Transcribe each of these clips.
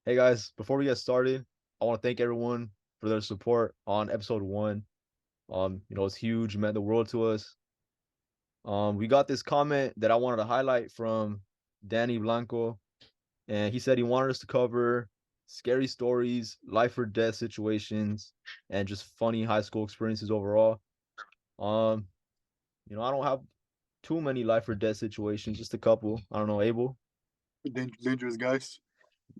Hey guys, before we get started, I want to thank everyone for their support on episode one. It's huge, meant the world to us. We got this comment that I wanted to highlight from Danny Blanco, and he said he wanted us to cover scary stories, life or death situations, and just funny high school experiences overall. Um, I don't have too many life or death situations, just a couple. I don't know, Abel. Dangerous guys.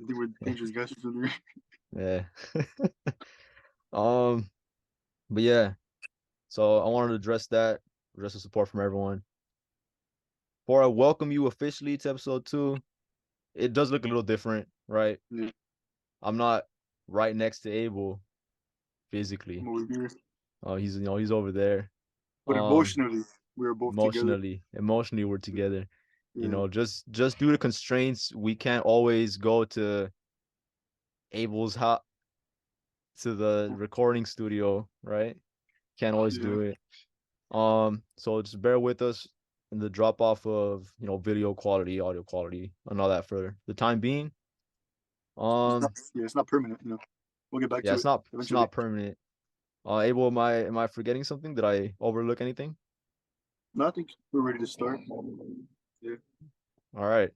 They were dangerous guys. Yeah. Um, but yeah, so I wanted to address the support from everyone. Before I welcome you officially to episode two, it does look a little different, right? Yeah, I'm not right next to Abel physically. I'm over here. He's over there. But Um, emotionally, we were both together. emotionally we're together. Yeah, Just due to constraints, we can't always go to Abel's house to the recording studio, right? Can't always yeah. do it. So just bear with us in the drop off of, video quality, audio quality, and all that for the time being. Um, It's not permanent. We'll get back yeah, to it's it not it's eventually. not permanent. Abel, am I forgetting something? Did I overlook anything? No, I think we're ready to start. Yeah. All right.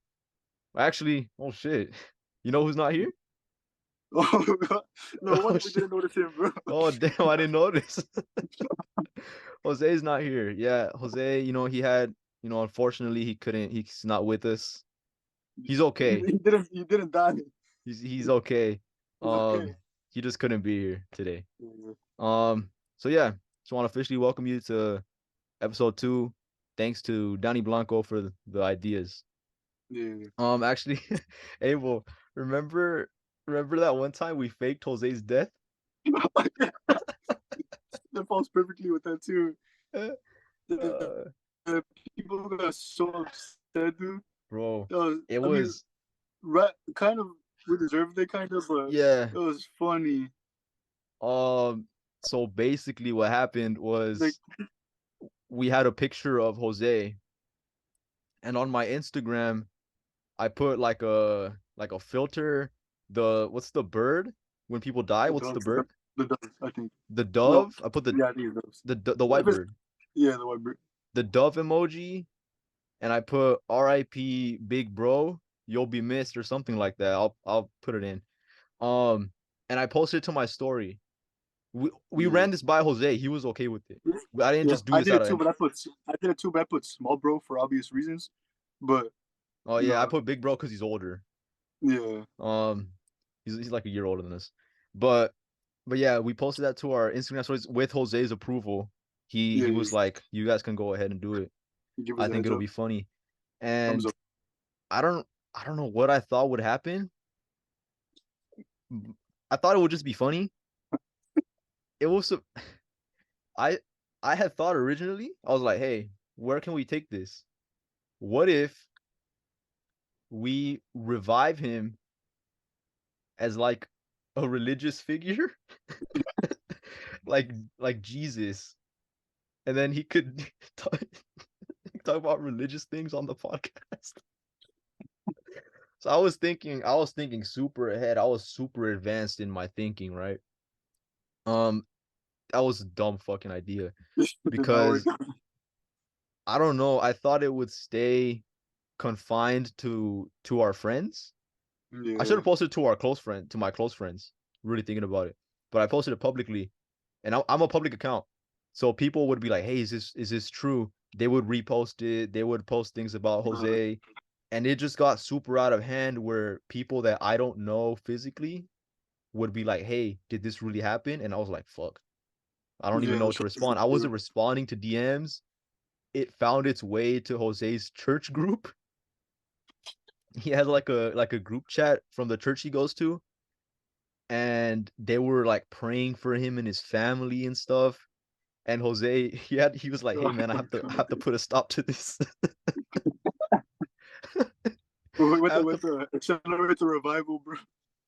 Actually, oh shit. You know who's not here? Oh God. No Oh wonder we shit. didn't notice him, bro. Oh damn, I didn't notice. Jose's not here. Yeah, Jose, unfortunately he's not with us. He's okay. He didn't die. He's okay. He's okay. He just couldn't be here today. Yeah, So yeah, just want to officially welcome you to episode two. Thanks to Danny Blanco for the ideas. yeah. Actually, Abel, remember remember that one time we faked Jose's death? That falls perfectly with that too. Uh, The, the people got so upset, dude. bro, That was, it I mean, was right, kind of, we deserved it, kind of, but yeah. it was funny. Um, so basically what happened Like, was we had a picture of Jose, and on my Instagram, I put like a filter. The what's the bird when people die? the What's the doves, bird? the doves, I think. The No, dove. I put yeah, I think it's doves. the If white it's, bird. yeah, the white bird. The dove emoji, and I put RIP big bro, you'll be missed or something like that. I'll put it in. Um and I posted it to my story. We Yeah. ran this by Jose. He was okay with it. I didn't Yeah, just do this out of I did it too, but I put small bro for obvious reasons. But, oh you yeah, I know, put big bro because he's older. yeah, Um he's like a year older than us. But but yeah, we posted that to our Instagram stories with Jose's approval. He yeah, was like, you guys can go ahead and do it. you give us I a think heads it'll up. be funny. Thumbs And up. I don't I don't know what I thought would happen. I thought it would just be funny. It was I I had thought originally, I was like, hey, where can we take this? What if we revive him as like a religious figure? like like Jesus. And then he could talk about religious things on the podcast. So I was thinking super ahead. I was super advanced in my thinking, right? Um, that was a dumb fucking idea It did not work because out. I don't know. I thought it would stay confined to our friends. I should Yeah. have posted to my close friends. Really thinking about it, but I posted it publicly, and I'm a public account, so people would be like, "Hey, is this true?" They would repost it. They would post things about Uh, Jose, and it just got super out of hand. Where people that I don't know physically would be like, "Hey, did this really happen?" And I was like, "Fuck, I don't even yeah, know what to respond." I wasn't responding to DMs. It found its way to Jose's church group. He has like a group chat from the church he goes to, and they were like praying for him and his family and stuff. And Jose, he was like, "Hey man, I have to put a stop to this." with I the have to, with the accelerate the revival, bro.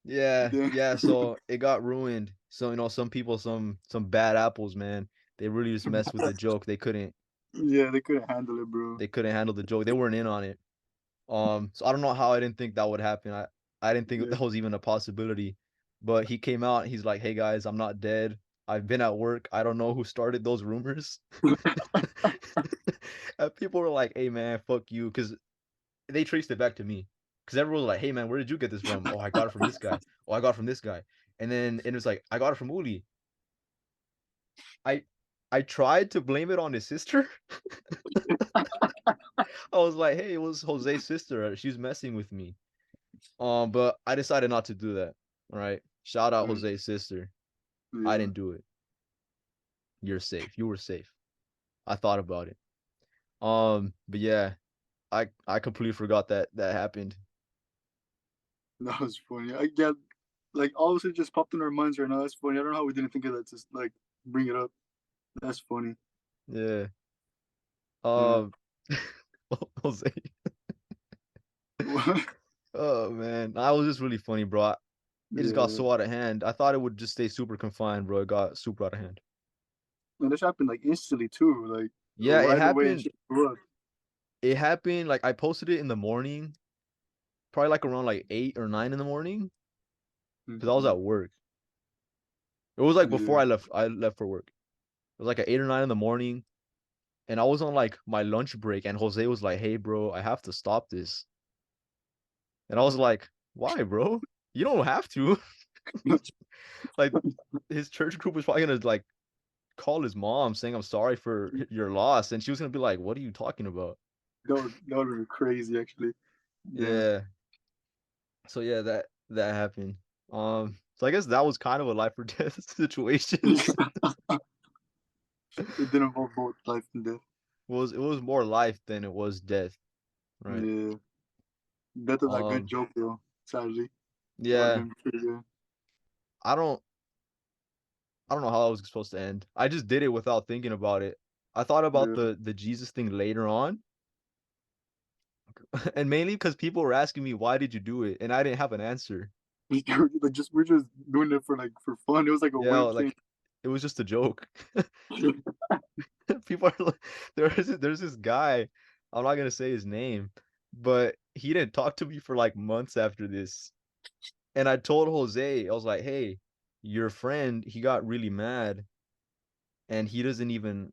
yeah, Damn. yeah. So it got ruined. So some people, some bad apples, man. They really just messed with the joke. Yeah, they couldn't handle it, bro. They couldn't handle the joke. They weren't in on it. So I don't know how I didn't think that would happen. I didn't think Yeah. that was even a possibility. But he came out, he's like, "Hey guys, I'm not dead. I've been at work. I don't know who started those rumors." And people were like, "Hey man, fuck you," because they traced it back to me. Because everyone was like, "Hey man, where did you get this from?" "Oh, I got it from this guy." "Oh, I got it from this guy." And then it was like, "I got it from Uli." I I tried to blame it on his sister. I was like, "Hey, it was Jose's sister. She's messing with me." But I decided not to do that. All right. Shout out Mm, Jose's sister. I yeah. didn't do it. You're safe. You were safe. I thought about it. But yeah, I completely forgot that that happened. That was funny. I yeah, like all of a sudden just popped in our minds right now. That's funny. I don't know how we didn't think of that. To like bring it up. That's funny. Yeah. Yeah. Um, Jose. Oh man, that was just really funny, bro. It just got Yeah. so out of hand. I thought it would just stay super confined, bro. It got super out of hand. And this happened like instantly too. Like Yeah, it right away, it happened. just blew up. It happened like I posted it in the morning, probably like around like 8 or 9 in the morning, because I was Mhm. at work. It was like before Yeah. I left for work. It was like at 8 or 9 in the morning, and I was on like my lunch break, and Jose was like, "Hey, bro, I have to stop this." And I was like, "Why, bro? You don't have to." Like his church group was probably gonna like call his mom saying I'm sorry for your loss, and she was gonna be like, "What are you talking about?" That would be crazy actually. Yeah. Yeah. So yeah, that happened. So I guess that was kind of a life or death situation. It did involve both life and death. It was more life than it was death, right? Yeah. Death is a good Um, joke though. Sadly, that would have yeah, been pretty good. I don't I don't know how I was supposed to end. I just did it without thinking about it. I thought about Yeah. the Jesus thing later on, and mainly because people were asking me why did you do it, and I didn't have an answer. Like just we're just doing it for fun. It was like a Yeah, weird thing. like it was just a joke. People are like, there's this guy, I'm not gonna say his name, but he didn't talk to me for like months after this. And I told Jose, I was like, hey, your friend, he got really mad and he doesn't even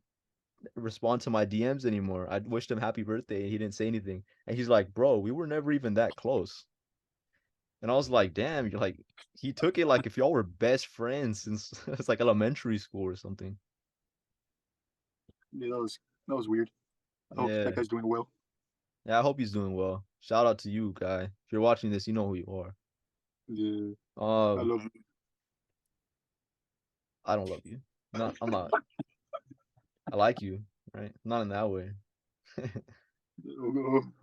respond to my DMs anymore. I wished him happy birthday and he didn't say anything. And he's like, bro, we were never even that close. And I was like, damn, you're like, he took it like if y'all were best friends since it's like elementary school or something. Yeah, that was weird. I hope that Yeah. guy's doing well. Yeah, I hope he's doing well. Shout out to you, guy. If you're watching this, you know who you are. Yeah, I Um, love him. I don't love you. Not, I'm not. I like you, right? Not in that way.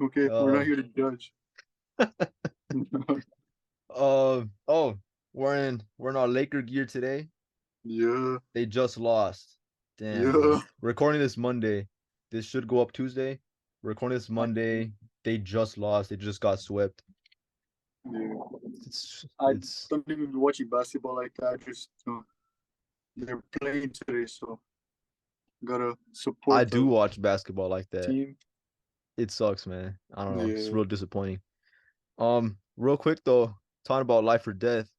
Okay, we're not Uh, here to judge. oh, we're in our Laker gear today. Yeah, They just lost. Damn, bro. yeah. Recording this Monday. This should go up Tuesday. Recording this Monday. They just lost. They just got swept. Yeah. It's I it's. don't even be watching basketball like that. I just they're playing today, so gotta I support do the watch basketball like that. team. It sucks, man. I don't know. It's Yeah. real disappointing. Real quick though, talking about life or death.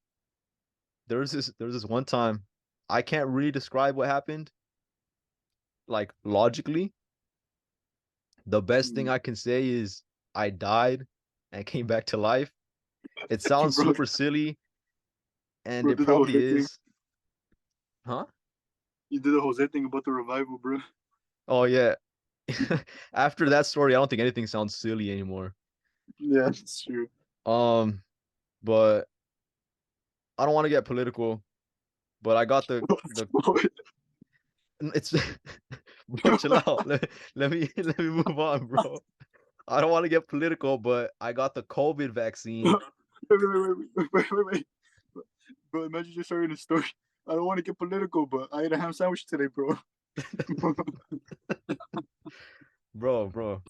There was this one time I can't really describe what happened like logically. The best thing Mm. I can say is I died and came back to life. It sounds bro, super silly and bro, it did the probably Jose thing. is. Huh? You did the Jose thing about the revival, bro. Oh yeah. After that story, I don't think anything sounds silly anymore. Yeah, that's true. Um, but I don't want to get political, but I got the it's bro, chill out. Let me move on, bro. I don't want to get political, but I got the COVID vaccine. Wait. Bro, imagine just sharing a story. I don't want to get political, but I ate a ham sandwich today, bro. Bro,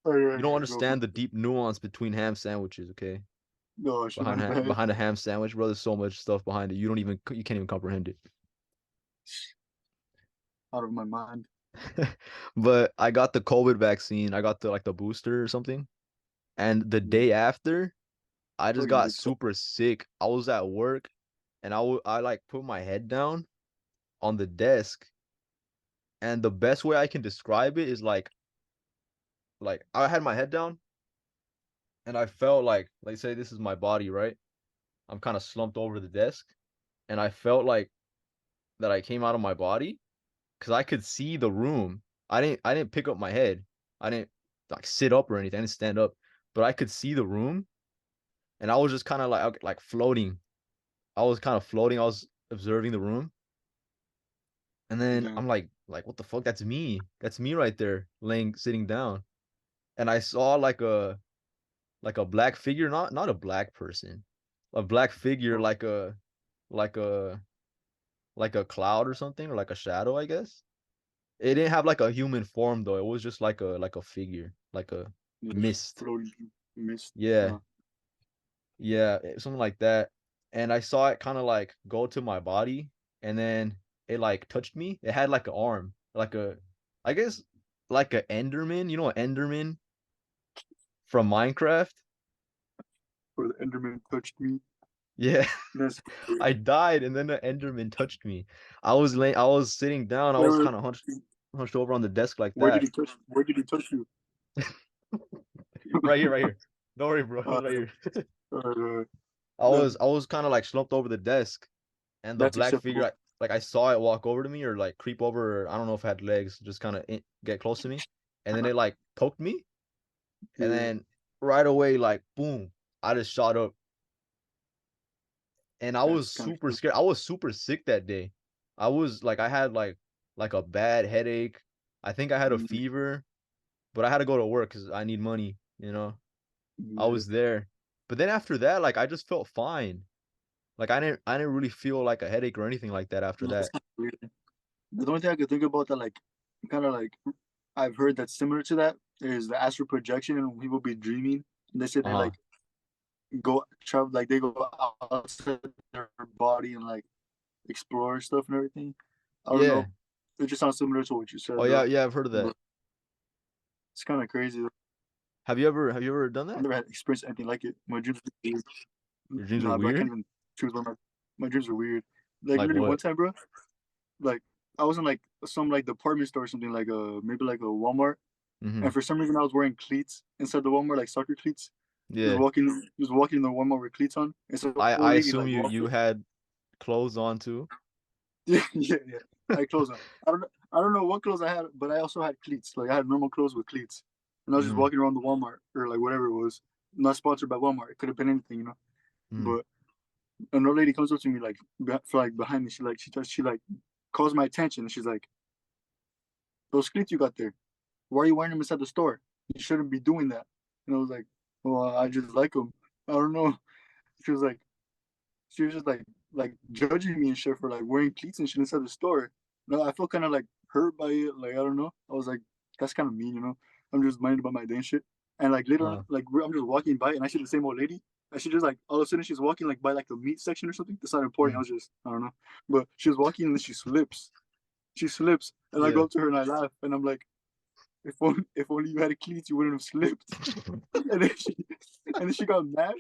All you right, don't go. understand the deep nuance between ham sandwiches, okay? No, shit, my Behind bad. behind a ham sandwich, bro, there's so much stuff behind it. You can't even comprehend it. Out of my mind. But I got the COVID vaccine. I got the like the booster or something. And the Mm, day after, I just Fucking got big fuck. super sick. I was at work and I like put my head down on the desk, and the best way I can describe it is like I had my head down and I felt like say this is my body, right? I'm kind of slumped over the desk, and I felt like that I came out of my body because I could see the room. I didn't pick up my head. I didn't like sit up or anything. I didn't stand up, but I could see the room, and I was just kind of like floating. I was kind of floating. I was observing the room, and then Damn. I'm like what the fuck? That's me. That's me right there, laying sitting down. And I saw like a black figure, not a black person, a black figure like a like a cloud or something, or like a shadow, I guess. It didn't have like a human form though. It was just like a figure, like a Just mist. floating mist. Yeah, yeah, something like that. And I saw it kind of like go to my body, and then it like touched me. It had like an arm, like a, I guess, like a Enderman. You know, an Enderman from Minecraft. Or the Enderman touched me. Yeah, That's I died, and then the Enderman touched me. I was sitting down. I wait, was wait, kind of hunched over on the desk like where did that. he touch? Where did he touch you? Right here, right here. Don't worry, bro. uh, It's right here. uh, I was kind of like slumped over the desk, and the that's black figure, acceptable. like I saw it walk over to me or like creep over. Or I don't know if it had legs, just kind of get close to me, and then it like poked me, and Yeah, then right away, like boom, I just shot up, and I was that's kind super of scared. I was super sick that day. I was like, I had like a bad headache. I think I had a mm, fever, but I had to go to work because I need money. You know, I yeah. was there, but then after that, like I just felt fine. Like I didn't really feel like a headache or anything like that after No, it's that. kind of weird. The only thing I could think about that, like, kind of like I've heard that's similar to that is the astral projection, and when people be dreaming, they say they Uh-huh. like go travel, like they go outside their body and like explore stuff and everything. I don't know. Yeah. It just sounds similar to what you Oh said yeah, though, yeah, I've heard of that. but it's kind of crazy. Have you ever done I've that? never had experienced anything like it. My dreams are weird. Your dreams are Nah, bro, I can't weird? even choose one. My dreams are weird. Like Like literally one what? time, bro. Like I was in like some like department store or something, like maybe like a Walmart, Mm-hmm. and for some reason I was wearing cleats inside the Walmart, like soccer cleats. Yeah. Just walking in the Walmart with cleats on, and so the old I lady assume like walked. you had clothes on too. Yeah, yeah, yeah. I had clothes on. I don't know what clothes I had, but I also had cleats. Like I had normal clothes with cleats, and I was just Mm-hmm. walking around the Walmart or like whatever it was. Not sponsored by Walmart. It could have been anything, you know. Mm-hmm. But another lady comes up to me like like behind me. She like calls my attention, and she's like, "Those cleats you got there. Why are you wearing them inside the store? You shouldn't be doing that." And I was like, "Well, I just like them. I don't know." She was like, she was just like judging me and shit for like wearing cleats and shit inside the store. No, I felt kind of like hurt by it. Like I don't know. I was like, that's kind of mean, you know. I'm just minding about my day and shit. And like later on, Uh, like I'm just walking by and I see the same old lady. And she just like all of a sudden she's walking like by like the meat section or something. That's not important. I mm. was just I don't know. But she was walking and then she slips. She slips and I go Yeah. up to her and I laugh and I'm like, if only you had cleats, you wouldn't have slipped. And then she got mad,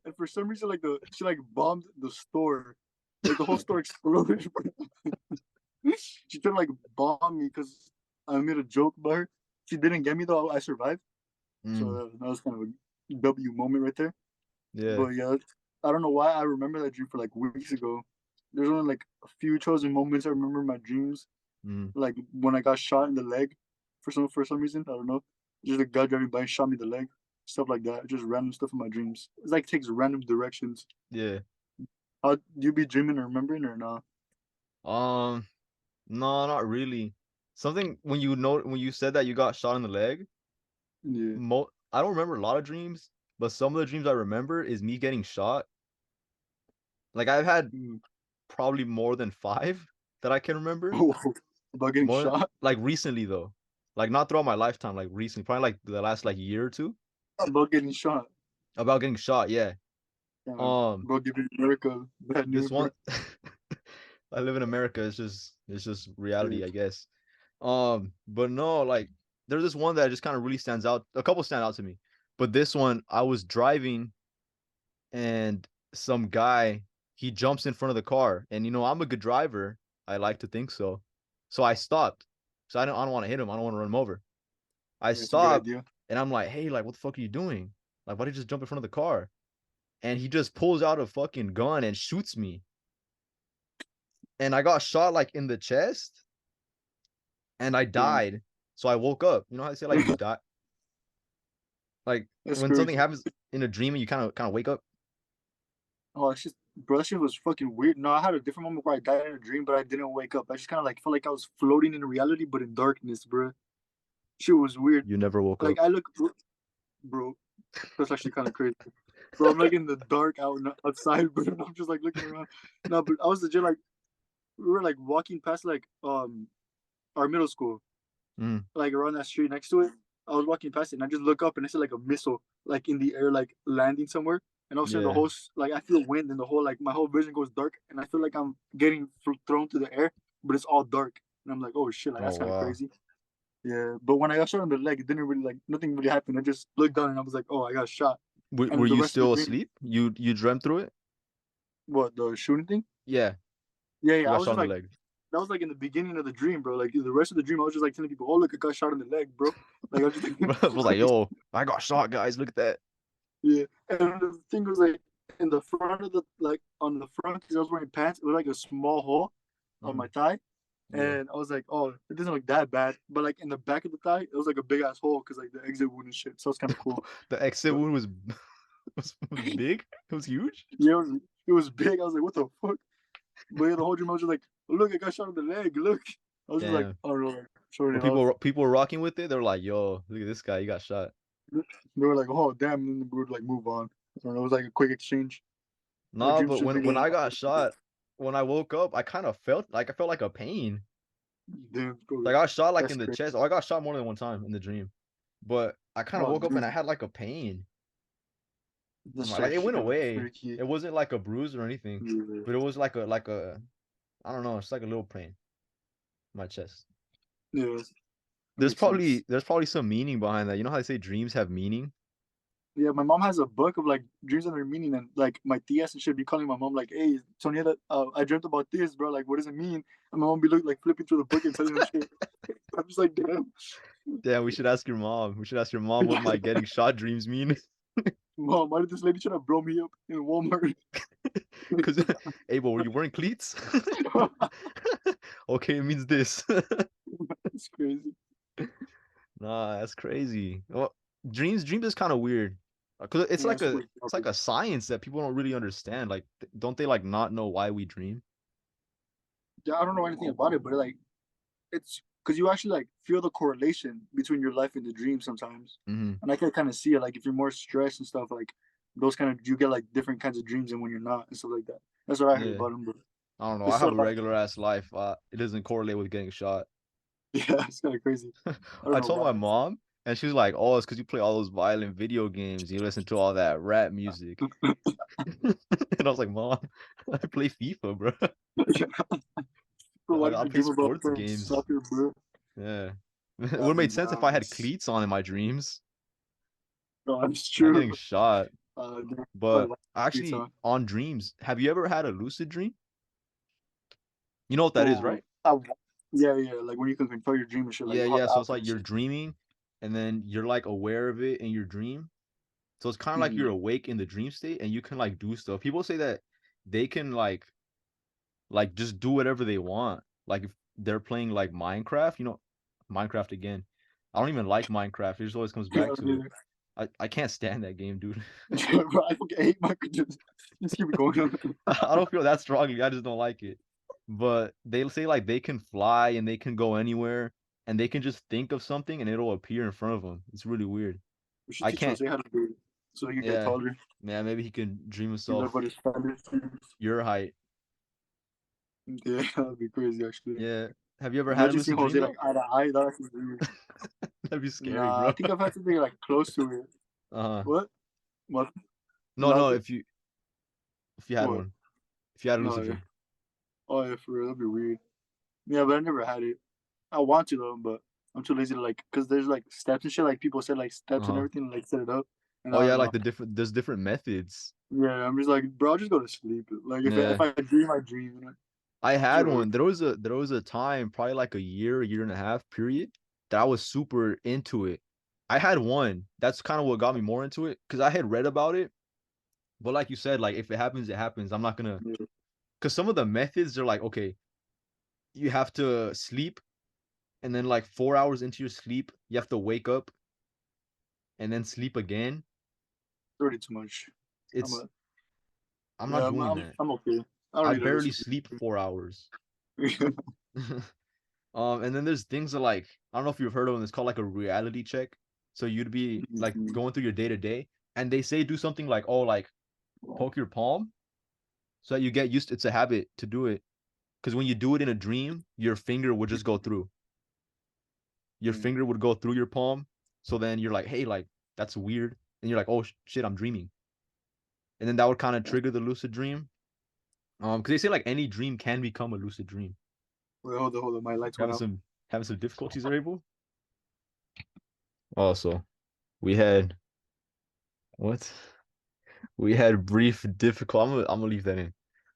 and for some reason, like she like bombed the store, like the whole store exploded. She tried to like bomb me because I made a joke about her. She didn't get me though. I survived, so Mm. that was kind of a W moment right there. Yeah. But yeah, I don't know why I remember that dream for like weeks ago. There's only like a few chosen moments I remember in my dreams, Mm. like when I got shot in the leg for some reason. I don't know. Just a guy driving by and shot me in the leg. Stuff like that. Just random stuff in my dreams. It's like takes random directions. Yeah. How do you be dreaming or remembering or not? Um, no, not really. Something when you know when you said that you got shot in the leg, Yeah. I don't remember a lot of dreams, but some of the dreams I remember is me getting shot. Like I've had Mm. probably more than five that I can remember. Oh, about getting More shot? like recently though. Like not throughout my lifetime, like recently, probably like the last like year or two. About getting shot. About getting shot, yeah. Um, About giving America bad this news, bro. one I live in America, it's just Yeah. reality, I guess. But no, like there's this one that just kind of really stands out. A couple stand out to me. But this one, I was driving and some guy, he jumps in front of the car, and I'm a good driver. I like to think so. So I stopped. So I don't want to hit him. I don't want to run him over. I Yeah, it's a good stopped, idea. and I'm like, hey, like, what the fuck are you doing? Like, why did you just jump in front of the car? And he just pulls out a fucking gun and shoots me. And I got shot like in the chest, and I Damn. died. So I woke up. You know how they say like you die, like That's when something crazy. happens in a dream and you kind of wake up. Oh, it's just, bro, that shit was fucking weird. No, I had a different moment where I died in a dream, but I didn't wake up. I just kind of like felt like I was floating in reality, but in darkness, bro. Shit was weird. You never woke Like up. I look, bro, that's actually kind of crazy. Bro, I'm like in the dark outside, bro. And I'm just like looking around. No, but I was legit like we were like walking past like our middle school, Mm, like around that street next to it. I was walking past it and I just look up and I see like a missile like in the air, like landing somewhere. And all of a sudden the yeah. whole like I feel wind and the whole like my whole vision goes dark and I feel like I'm getting thrown to the air, but it's all dark. And I'm like, oh shit, like Oh that's kind of wow. crazy. Yeah, but when I got shot in the leg, it didn't really like nothing really happened. I just looked down and I was like, oh, I got shot. Were And the you rest of the still dream, asleep? You dreamt through it? what the shooting thing? Yeah. Yeah, You yeah. I got was shot just in the like leg. that was like in the beginning of the dream, bro. Like the rest of the dream, I was just like telling people, "Oh, look, I got shot in the leg, bro." Like I was just like, I was like, yo, I got shot, guys. Look at that. yeah. And the thing was like in the front of the like on the front because I was wearing pants. It was like a small hole on my thigh, Yeah. and I was like, "Oh, it doesn't look that bad." But like in the back of the thigh, it was like a big ass hole because like the exit wound and shit. So it's kind of cool. The exit But wound was big. It was huge. yeah, it was big. I was like, "What the fuck?" But yeah, the whole dream I was just like, oh, "Look, I got shot in the leg. Look." I was just like, Damn. "I don't know, like, showing Were it off." people were rocking with it? They're like, yo, look at this guy. He got shot. They were like, "Oh, damn!" And then we would like move on. I don't know. It was like a quick exchange. My Nah, dreams but just been when getting I got shot, when I woke up, I felt like a pain. damn. So I Bro, got shot like that's in the crazy. chest. Oh, I got shot more than one time in the dream. But I kind of Oh, woke up and I dude, had like a pain. this is Like it actually went kind of away. freaky. It wasn't like a bruise or anything, Yeah, but it was like a I don't know, it's like a little pain in my chest. yeah, that There's makes sense. probably some meaning behind that. You know how they say dreams have meaning? Yeah, my mom has a book of like dreams and their meaning, and like my TS and shit be calling my mom like, "Hey, Sonia, I dreamt about this, bro. Like, what does it mean?" And my mom be like flipping through the book and telling them shit. I'm just like, damn, Damn, we should ask your mom. We should ask your mom what my getting shot dreams mean. mom, why did this lady try to blow me up in Walmart? Because Abel, were you wearing cleats? Okay, it means this. It's crazy. Nah, that's crazy. Well, dreams is kind of weird. Cause it's Yeah, like it's a a weird it's like topic. a science that people don't really understand. Like, don't they like not know why we dream? Yeah, I don't know anything about it, but like it's because you actually like feel the correlation between your life and the dream sometimes, Hmm. and I can kind of see it. Like if you're more stressed and stuff, like those kind of you get like different kinds of dreams than when you're not and stuff like that. That's what I heard Yeah. about him. But I don't know. I it's a have a lot. regular ass life. It doesn't correlate with getting shot. Yeah, it's kind of crazy. I don't I know told my why. mom, and she was like, "Oh, it's because you play all those violent video games. You listen to all that rap music." And I was like, "Mom, I play FIFA, bro. Bro, why did I you play dream about sports playing games." soccer, bro? Yeah. It would I have made mean, sense if I had cleats on in my dreams, no, it's not true. getting shot. Probably But like actually, huh? on dreams, have you ever had a lucid dream? You know what that is, Oh, right? yeah, yeah. Like when you can control your dream and shit, like Yeah, you have yeah. the So it's alpha like and you're shit. dreaming, and then you're like aware of it in your dream. So it's kind of like you're Mhm. awake in the dream state, and you can like do stuff. People say that they can like just do whatever they want. Like if they're playing like Minecraft, Minecraft again. I don't even like Minecraft. It just always comes Yeah, back to it. yeah. I can't stand that game, dude. Bro, I fucking hate Michael Jackson. Just keep it going on. I don't feel that strongly. I just don't like it. But they say like they can fly and they can go anywhere and they can just think of something and it'll appear in front of them. It's really weird. We should I teach can't. Jose how to do it so he can get Yeah, taller. man. Maybe he can dream He's like, himself but his fantasies. your height. Yeah, that'd be crazy actually. Yeah. Have you ever had a Imagine seeing lucid dream Jose like though? eye to eye. That's weird. That'd be scary, Nah, I bro. think I've had something like close to it. Uh-huh. What? What? No, no. Louder? If you had What? one, if you had a No, lucid yeah. dream. Oh yeah, for real, that'd be weird. Yeah, but I never had it. I want to though, but I'm too lazy to like, cause there's like steps and shit. Like people said like steps and Uh-huh. everything, like set it up, and Oh I yeah, don't like know. there's different methods. Yeah, I'm just like, bro, I'll just go to sleep. Like if Yeah. I dream, I dream. I Just had whatever. one. There was a time, probably like a year and a half period, that I was super into it. I had one. That's kind of what got me more into it because I had read about it. But like you said, like if it happens, it happens. I'm not gonna, Yeah, because some of the methods are like, okay, you have to sleep, and then like 4 hours into your sleep, you have to wake up and then sleep again. it's already too much. I'm It's a I'm not yeah, doing that. I'm okay. I don't I need a barely lucid sleep 4 hours. dream. And then there's things that like I don't know if you've heard of them. It's called like a reality check. So you'd be like going through your day to day, and they say do something like, oh, like poke your palm, so that you get used. It's a habit to do it because when you do it in a dream, your finger would just go through. Your finger would go through your palm. So then you're like, hey, like that's weird, and you're like, oh shit, I'm dreaming, and then that would kind of trigger the lucid dream. Because they say like any dream can become a lucid dream. Wait, hold on. My lights went Having out. some having some difficulties, are able. Also, we had what? We had brief difficult. I'm gonna leave that in.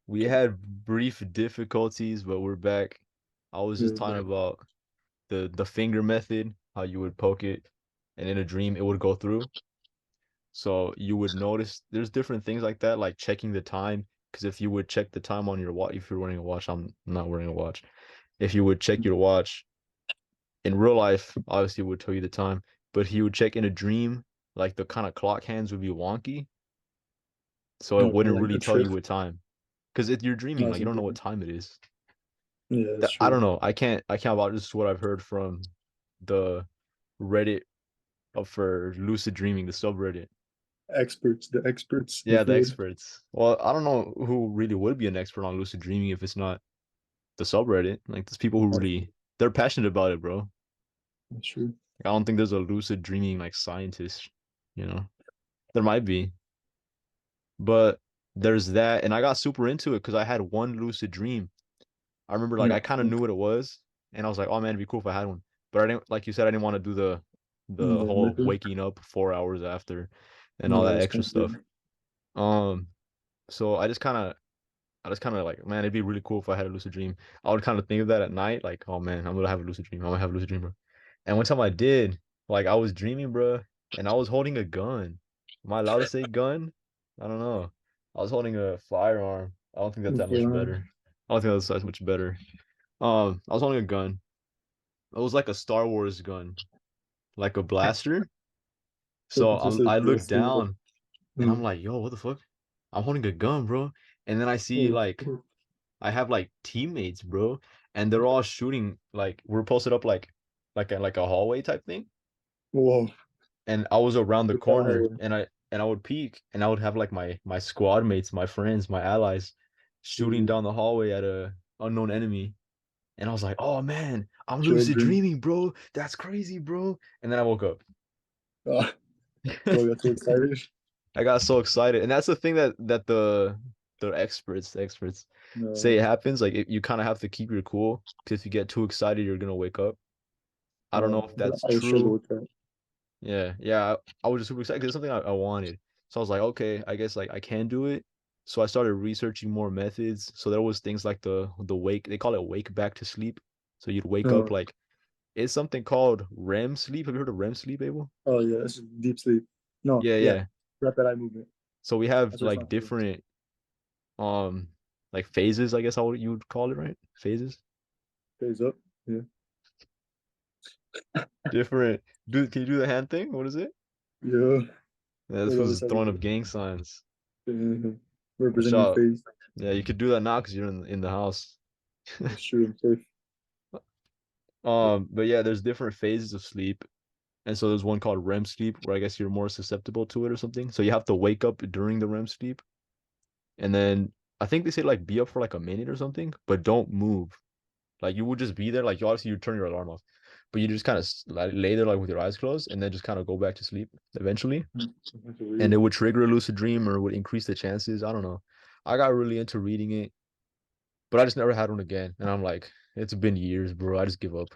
We had brief difficulties, but we're back. I was just Yeah, talking but about the finger method, how you would poke it, and in a dream it would go through. So you would notice there's different things like that, like checking the time. Because if you would check the time on your watch, if you're wearing a watch, I'm not wearing a watch. If you would check your watch in real life, obviously it would tell you the time. But he would check in a dream, like the kind of clock hands would be wonky, so it okay, wouldn't like really the tell trick. you what time. Because if you're dreaming, like That's you don't know what important. time it is. Yeah, that's I true. don't know. I can't about just what I've heard from the Reddit of for lucid dreaming, the subreddit. Experts, the experts, the Yeah, the field. experts. Well, I don't know who really would be an expert on lucid dreaming if it's not the subreddit. Like there's people who That's really they're passionate about it, bro. true. I don't think there's a lucid dreaming like scientist, you know. There might be, but there's that, and I got super into it because I had one lucid dream. I remember like Yeah, I kind of knew what it was, and I was like, oh man, it'd be cool if I had one. But I didn't, like you said, I didn't want to do the the whole method. waking up 4 hours after and all Yeah, that that's extra kind of stuff. good. Um, so I just kind of like, man, it'd be really cool if I had a lucid dream. I would kind of think of that at night, like, oh man, I'm gonna have a lucid dream. I'm gonna have a lucid dream, bro. And one time I did, like, I was dreaming, bro, and I was holding a gun. Am I allowed to say gun? I don't know. I was holding a firearm. I don't think that's that much Okay. better. I don't think that's that much better. I was holding a gun. It was like a Star Wars gun, like a blaster. Look, So it just says I looked USD. down and I'm like, yo, what the fuck? I'm holding a gun, bro. And then I see Oh, like I have like teammates, bro, and they're all shooting like we're posted up like a hallway type thing. whoa. And I was around the Look that corner hallway. and I would peek and I would have like my squad mates, my friends, my allies shooting Dude, down the hallway at a unknown enemy. And I was like, oh man, I'm lucid children. dreaming, bro. That's crazy, bro. And then I woke up. Ah, bro, I got too excited. I got so excited. And that's the thing that the experts say No, it happens. Like you kind of have to keep your cool because if you get too excited, you're gonna wake up. I don't know if that's I struggle true. with that. Yeah. I was just super excited 'cause it's something I wanted. So I was like, okay, I guess like I can do it. So I started researching more methods. So there was things like the wake, they call it wake back to sleep. So you'd wake up No. like it's something called REM sleep. Have you heard of REM sleep, Abel? Oh yeah, it's deep sleep. No, Yeah, yeah, yeah. rapid eye movement. So we have That's what it's like not for. different um like phases, I guess how you would call it, right? Phases. Pays up. Yeah, Different. Can you do the hand thing? What is it? yeah. Yeah, this Hold on, was let's have throwing up gang signs. Watch representing your out. face. Yeah, you could do that now because you're in the house. That's true. I'm safe. But yeah, there's different phases of sleep. And so there's one called REM sleep where I guess you're more susceptible to it or something. So you have to wake up during the REM sleep. And then I think they say like be up for like a minute or something, but don't move. Like you would just be there. Like you obviously you turn your alarm off, but you just kind of like lay there like with your eyes closed and then just kind of go back to sleep eventually. That's And it weird. would trigger a lucid dream or would increase the chances. I don't know. I got really into reading it, but I just never had one again. And I'm like, it's been years, bro. I just give up.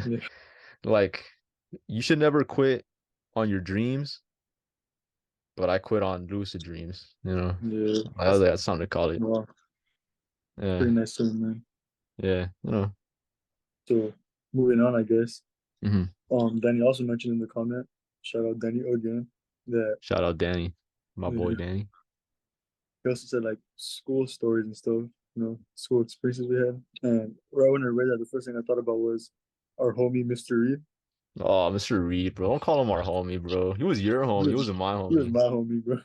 Yeah. Like, you should never quit on your dreams, but I quit on lucid dreams. You know, Yeah, that's something to call it. wow, Yeah, pretty nice story, man. yeah. You know. So moving on, I guess. Hmm. Danny also mentioned in the comment, shout out Danny again, that Shout out Danny, my boy yeah, Danny. he also said like school stories and stuff, school experiences we had. And right when I read that, the first thing I thought about was our homie Mr. Reed. Oh, Mr. Reed, bro. Don't call him our homie, bro. He was your He homie. He was, wasn't my he was homie. my homie, bro.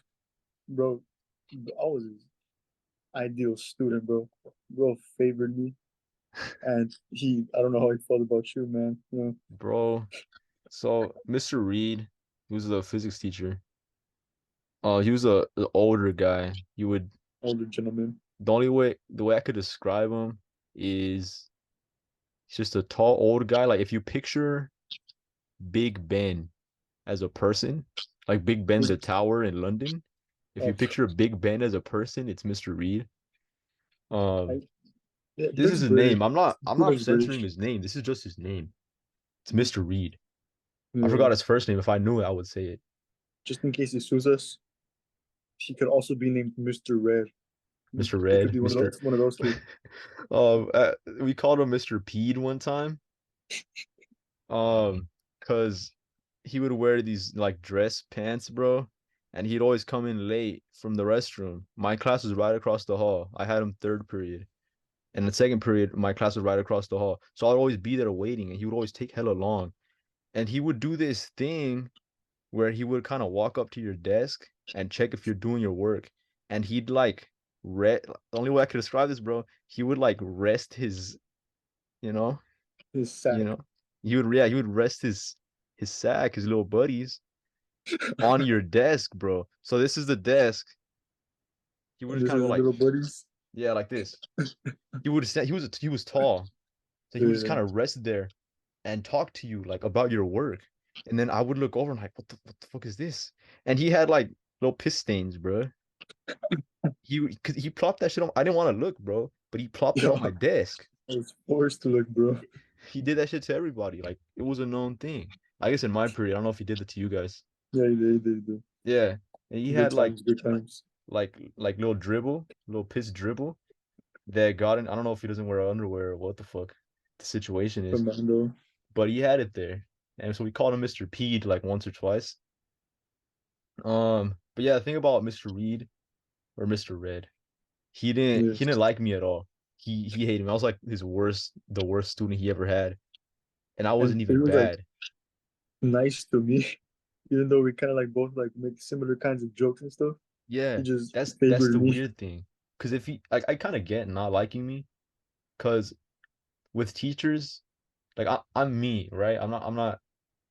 Bro, I was his ideal student, bro. Bro favored me, and I don't know how he felt about you, man. Bro. So Mr. Reed, he was the physics teacher. He was a older guy. He would Older gentleman. the way I could describe him is he's just a tall old guy. Like if you picture Big Ben as a person, like Big Ben the Tower in London, if you Oh, picture Big Ben as a person, it's Mr. Reed. I, Um, yeah, he this looks is his British. name. I'm He not looks censoring British. his name. This is just his name. It's Mr. Reed. I Yeah. forgot his first name. If I knew it, I would say it. Just in case he sues us, he could also be named Mr. Red. Mr. It could Red, be Mr. one of those kids. We called him Mr. Peed one time. Cause he would wear these like dress pants, bro, and he'd always come in late from the restroom. My class was right across the hall. I had him third period. And the second period, my class was right across the hall. So I'd always be there waiting, and he would always take hella long. And he would do this thing where he would kind of walk up to your desk and check if you're doing your work. And he'd like the only way I could describe this, bro, he would like rest his, you know, His you sack. know, he would rest his sack, his little buddies on your desk, bro. So this is the desk. He would And just this kind of is go his like, little buddies. yeah, like this. He was tall. So he would just Yeah. kind of rest there and talk to you like about your work. And then I would look over and like, what the fuck is this? And he had like little piss stains, bro. Cause he plopped that shit on. I didn't want to look, bro, but he plopped it Yo, on my desk. I was forced to look, bro. He did that shit to everybody. Like it was a known thing. I guess in my period, I don't know if he did that to you guys. Yeah, he did. Yeah. And he Good had times, good times. like little dribble, little piss dribble that got in. I don't know if he doesn't wear underwear or what the fuck the situation is, Commando. but he had it there. And so we called him Mr. Pede like once or twice. But yeah, the thing about Mr. Reed or Mr. Red, Yeah. he didn't like me at all. He hated me. I was like the worst student he ever had. And I And wasn't he even was like bad. nice to me, even though we kind of like both like make similar kinds of jokes and stuff. He Yeah, just that's favored the me. weird thing. Because if he like I kind of get not liking me, because with teachers, like I'm me, right? I'm not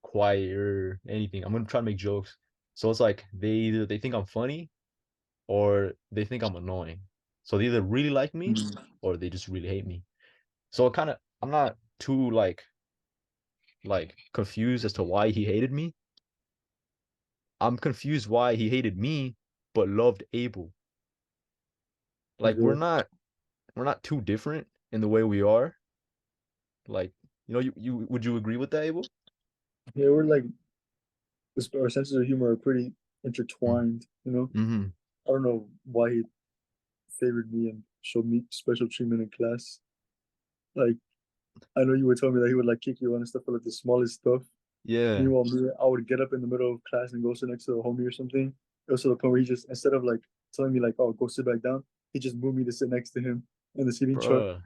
quiet or anything. I'm gonna try to make jokes. So it's like either they think I'm funny or they think I'm annoying. So they either really like me Mm, or they just really hate me. So it kind of I'm not too like confused as to why he hated me. I'm confused why he hated me but loved Abel. Like yeah, we're not too different in the way we are. Like, you would you agree with that, Abel? yeah. We're like our senses of humor are pretty Mm. intertwined. Mm-hmm. I don't know why he favored me and showed me special treatment in class. Like I know you were telling me that he would like kick you on and stuff for like the smallest stuff. Yeah, Meanwhile, me, I would get up in the middle of class and go sit next to a homie or something. It was to the point where he just instead of like telling me like, "Oh, go sit back down," he just moved me to sit next to him in the seating chart. bruh.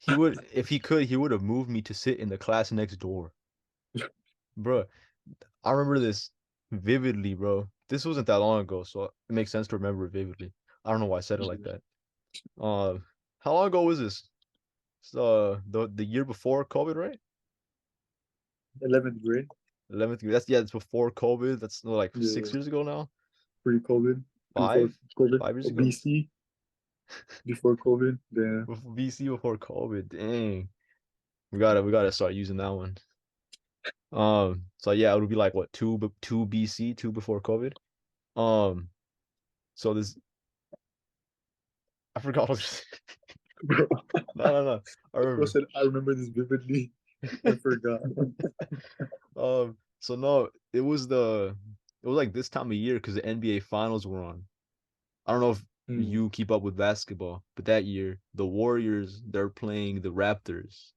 He would, if he could, he would have moved me to sit in the class next door. Bruh, I remember this vividly, bro. This wasn't that long ago, so it makes sense to remember it vividly. I don't know why I said it like that. How long ago was this? It's, the year before COVID, right? 11th grade. 11th grade. That's yeah, it's before COVID. That's like Yeah, 6 years ago now. pre-COVID, before Five, COVID, 5 years or ago. BC, before COVID. Yeah, Before VC before COVID. Dang. We gotta start using that one. So yeah, it would be like what, two BC, two before COVID. Um, so this I forgot what bro. no. I Bro remember. said, "I remember this vividly." I forgot. So no, it it was like this time of year because the NBA finals were on. I don't know if Mm. you keep up with basketball, but that year the Warriors they're playing the Raptors,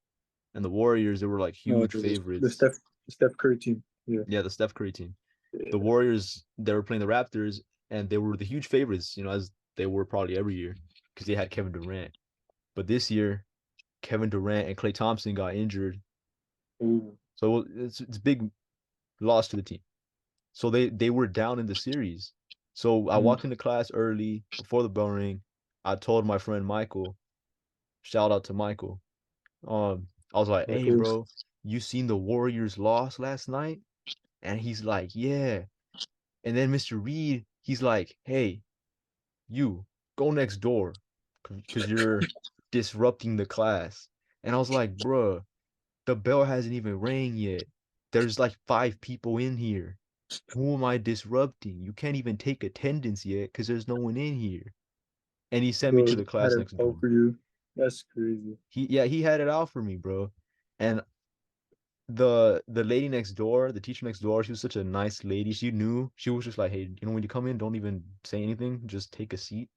and the Warriors they were like No, huge the favorites. Steph Curry team. Yeah. Yeah, the Steph Curry team. The Yeah. Warriors they were playing the Raptors, and they were the huge favorites, as they were probably every year because they had Kevin Durant. But this year, Kevin Durant and Klay Thompson got injured, Ooh. so it's a big loss to the team. So they were down in the series. So I Mm. walked into class early before the bell rang. I told my friend Michael, shout out to Michael. I was like, Like "Hey, bro, you seen the Warriors loss last night?" And he's like, "Yeah." And then Mr. Reed, he's like, "Hey, you go next door, because you're disrupting the class." And I was like, "Bruh, the bell hasn't even rang yet. There's like 5 people in here. Who am I disrupting? You can't even take attendance yet because there's no one in here." And he sent me to bro, the I had class it next all door. for you. That's crazy. He had it out for me, bro. And the lady next door, the teacher next door, she was such a nice lady. She was just like, "Hey, when you come in, don't even say anything. Just take a seat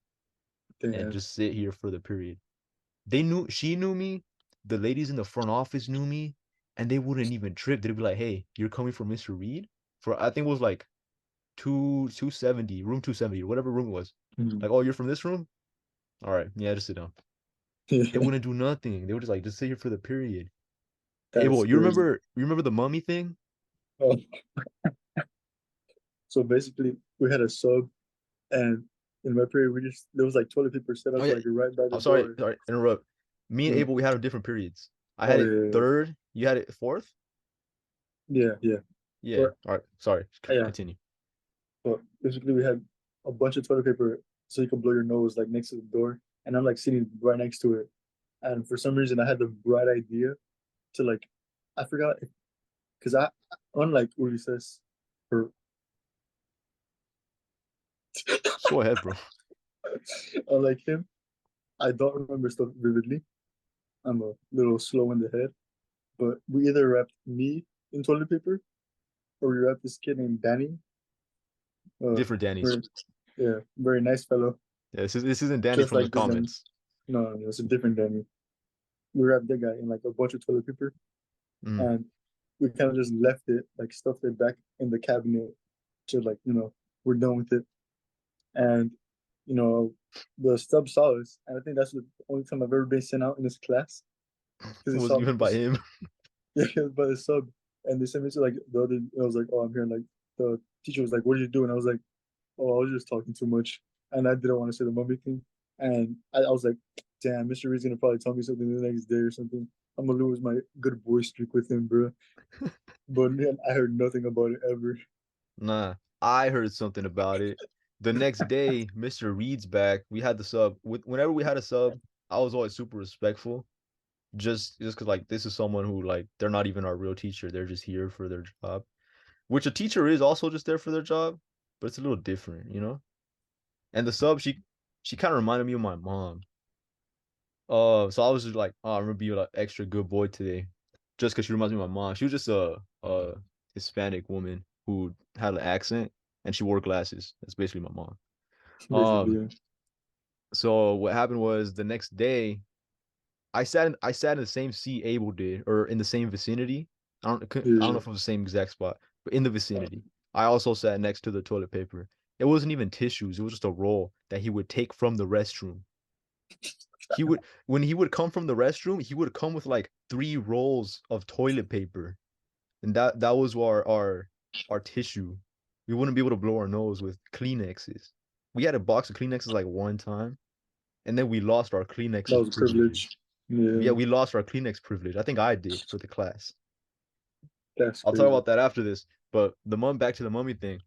and Damn. just sit here for the period." She knew me, the ladies in the front office knew me, and they wouldn't even trip. They'd be like, "Hey, you're coming from Mr. Reed?" For I think it was like 270, room 270, whatever room it was. Mm. Like, "Oh, you're from this room? All right, yeah, just sit down." They Yeah, wouldn't do nothing. They were just like, just sit here for the period. that's Abel, you crazy. remember you remember the mummy thing? Oh, so basically, we had a sub, and in my period, we just there was like toilet paper set Oh up yeah. like right by the I'm sorry, door. sorry, interrupt. Me and Mm. Abel, we had different periods. I had Oh it yeah, third, you had it fourth? yeah, yeah. Yeah. Or All right. Sorry. yeah. Continue. But basically, we had a bunch of toilet paper so you can blow your nose like next to the door, and I'm like sitting right next to it. And for some reason, I had the bright idea to like, I forgot because I, unlike Uli says, or Just go ahead, bro. unlike him, I don't remember stuff vividly. I'm a little slow in the head. But we either wrapped me in toilet paper or we wrapped this kid named Danny. Different Danny's. Very, yeah, very nice fellow, Yeah, this isn't Danny just from the like this Danny. comments. No, no, no, it's a different Danny. We wrapped that guy in like a bunch of toilet paper, Mm. and we kind of just left it, like stuffed it back in the cabinet to like we're done with it. And you know the sub saw us, and I think that's the only time I've ever been sent out in this class because It he was saw even by this, him. yeah, it was by the sub, and they sent me to like the other. I was like, oh, I'm here. And, like the teacher was like, what are you doing? I was like, oh, I was just talking too much, and I didn't want to say the mummy thing. And I was like, damn, Mr. Reed's gonna probably tell me something the next day or something. I'm gonna lose my good boy streak with him, bro. But man, I heard nothing about it ever. Nah, I heard something about it. The next day, Mr. Reed's back. We had the sub. Whenever we had a sub, I was always super respectful. Just because like this is someone who like they're not even our real teacher. They're just here for their job. Which a teacher is also just there for their job, but it's a little different. And the sub, she kind of reminded me of my mom. So I was just like, oh, I'm gonna be like extra good boy today, just because she reminds me of my mom. She was just a Hispanic woman who had an accent and she wore glasses. That's basically my mom. Basically, Um, yeah. so what happened was the next day, I sat in the same seat Abel did, or in the same vicinity. I don't know Yeah. if it was the same exact spot, but in the vicinity. I also sat next to the toilet paper. It wasn't even tissues. It was just a roll that he would take from the restroom. When he would come from the restroom, he would come with like 3 rolls of toilet paper, and that was our tissue. We wouldn't be able to blow our nose with Kleenexes. We had a box of Kleenexes like one time, and then we lost our That Kleenexes was a privilege. privilege. Yeah, Yeah, we lost our Kleenex privilege. I think I did for the class. that's I'll talk crazy. about that after this. But back to the mummy thing.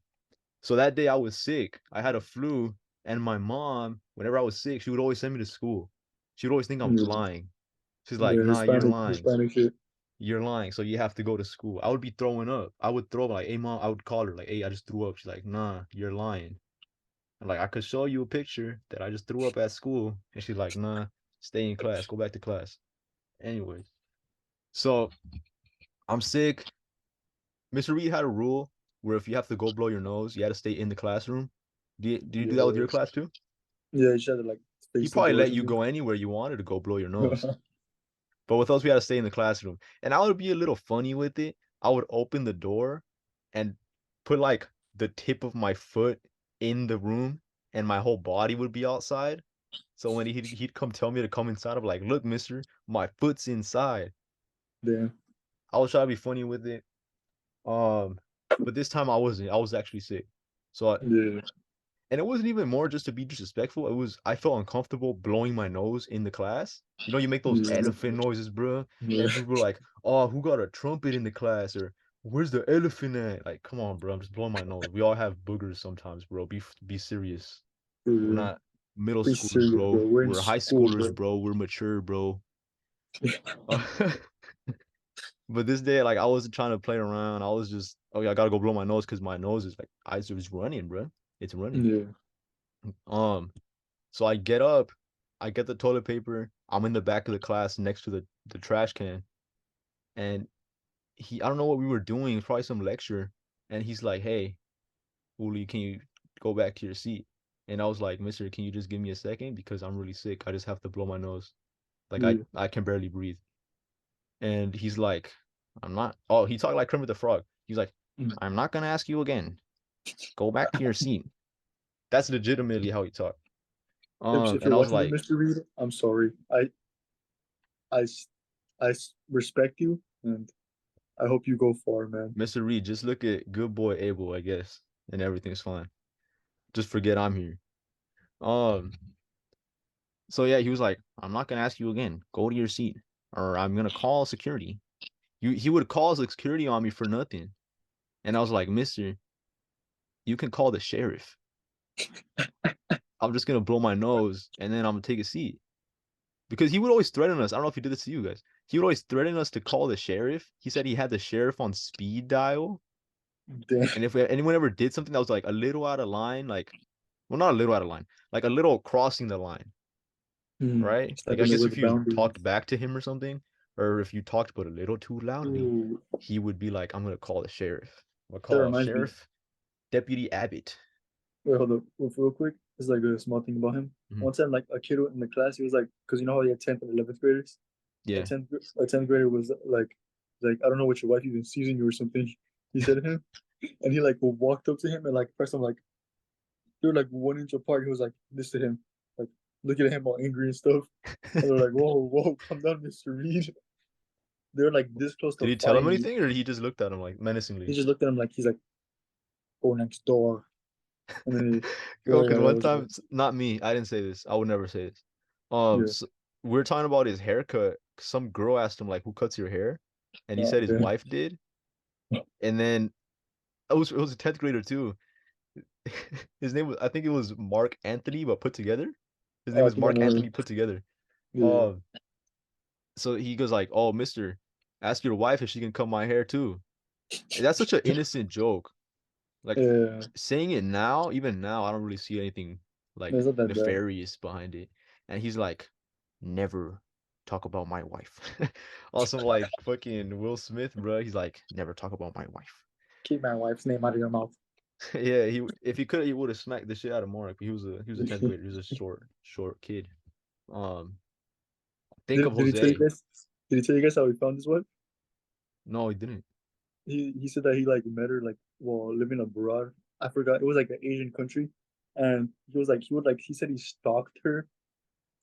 So that day I was sick. I had a flu, and my mom, whenever I was sick, she would always send me to school. She would always think I was Yeah, lying. She's like, yeah, "Nah, you're lying. Hispanic shit. You're lying. So you have to go to school." I would be throwing up. I would throw up like, "Hey mom," I would call her like, "Hey, I just threw up." She's like, "Nah, you're lying." I'm like, "I could show you a picture that I just threw up at school." And she's like, "Nah, stay in class. Go back to class." Anyways, so I'm sick. Mr. Reed had a rule. where if you have to go blow your nose, you had to stay in the classroom. Do you do that with your Yeah. class too? Yeah, you just had to like He face the probably door or let you something. go anywhere you wanted to go blow your nose. But with us, we had to stay in the classroom. And I would be a little funny with it. I would open the door and put like the tip of my foot in the room and my whole body would be outside. So when he'd come tell me to come inside, I'm like, look, mister, my foot's inside. Yeah. I was trying to be funny with it. Um, but this time I wasn't. I was actually sick. So Yeah. and it wasn't even more just to be disrespectful. It was I felt uncomfortable blowing my nose in the class. You know, you make those Yeah. elephant noises, bro. Yeah. And people were like, "Oh, who got a trumpet in the class?" Or "Where's the elephant at?" Like, come on, bro. I'm just blowing my nose. We all have boogers sometimes, bro. Be serious. We're Yeah. not middle Be schoolers, serious, bro. bro. We're in We're high school, schoolers, bro. bro. We're mature, bro. But this day, like, I wasn't trying to play around. I was just, okay, I gotta go blow my nose because my nose is like, eyes was running, bro. It's running. Yeah. Um, So I get up, I get the toilet paper. I'm in the back of the class next to the trash can, and I don't know what we were doing, probably some lecture, and he's like, "Hey, Uli, can you go back to your seat?" And I was like, "Mister, can you just give me a second because I'm really sick. I just have to blow my nose. Like Yeah. I can barely breathe." And he's like, "I'm not." Oh, he talked like Kermit the Frog. He's like, Mm. "I'm not gonna ask you again. Go back to your seat." That's legitimately how he talked. If And you're I was watching this, like, Mr. Reed, I'm sorry. I, s- respect you, and I hope you go far, man. Mr. Reed, just look at good boy Abel, I guess, and everything's fine. Just forget I'm here. Um, so yeah, he was like, I'm not gonna ask you again. Go to your seat, or I'm gonna call security. He would call security on me for nothing. And I was like, Mister, you can call the sheriff. I'm just gonna blow my nose and then I'm gonna take a seat. Because he would always threaten us. I don't know if he did this to you guys. He would always threaten us to call the sheriff. He said he had the sheriff on speed dial. Damn. And if anyone ever did something that was like a little out of line, like well, not a little out of line, like a little crossing the line, right? Just Like like I to know guess where if the you boundary talked is. back to him or something, or if you talked but a little too loudly, Ooh, he would be like, "I'm gonna call the sheriff. I'm gonna that call reminds me. Sheriff Deputy Abbott." Wait, hold up, real quick. It's like a small thing about him. Mhm. One time, like a kid in the class, he was like, because you know how he had 10th and 11th graders. A Yeah. 10th grader was like I don't know what your wife even sees in you or something. He said to him, and he like walked up to him and like pressed him like they were like 1 inch apart. He was like this to him, like looking at him all angry and stuff. And they're like, whoa, whoa, calm down, Mr. Reed. They're like this close Did to he tell him fighting me. anything, or he just looked at him like He menacingly? just looked at him like he's like, go next door. And then Oh, yeah, because that one was time, it. not me, I didn't say this. I would never say this. Yeah. So we are talking about his haircut. Some girl asked him like, "Who cuts your hair?" And he Oh, said his damn. wife did. And then it was a 10th grader too. His name was I think it was Mark Anthony, but put together. His name Oh, I was think I Mark know him. Anthony put together. Yeah. Um, so he goes like, "Oh, Mister, ask your wife if she can cut my hair too." And that's such an innocent joke. Like Yeah. saying it now, even now, I don't really see anything No, like it's not that bad. nefarious behind it. And he's like, "Never talk about my wife." Also, like fucking Will Smith, bro. He's like, "Never talk about my wife." Keep my wife's name out of your mouth. Yeah, he if he could, he would have smacked the shit out of Mark. But he was a 10th grader. He was a short kid. Um, think of Did he tell you Jose. guys? Did he tell you guys how he found his wife? No, he didn't. He said that he like met her like while living abroad. I forgot it was like an Asian country, and he said he stalked her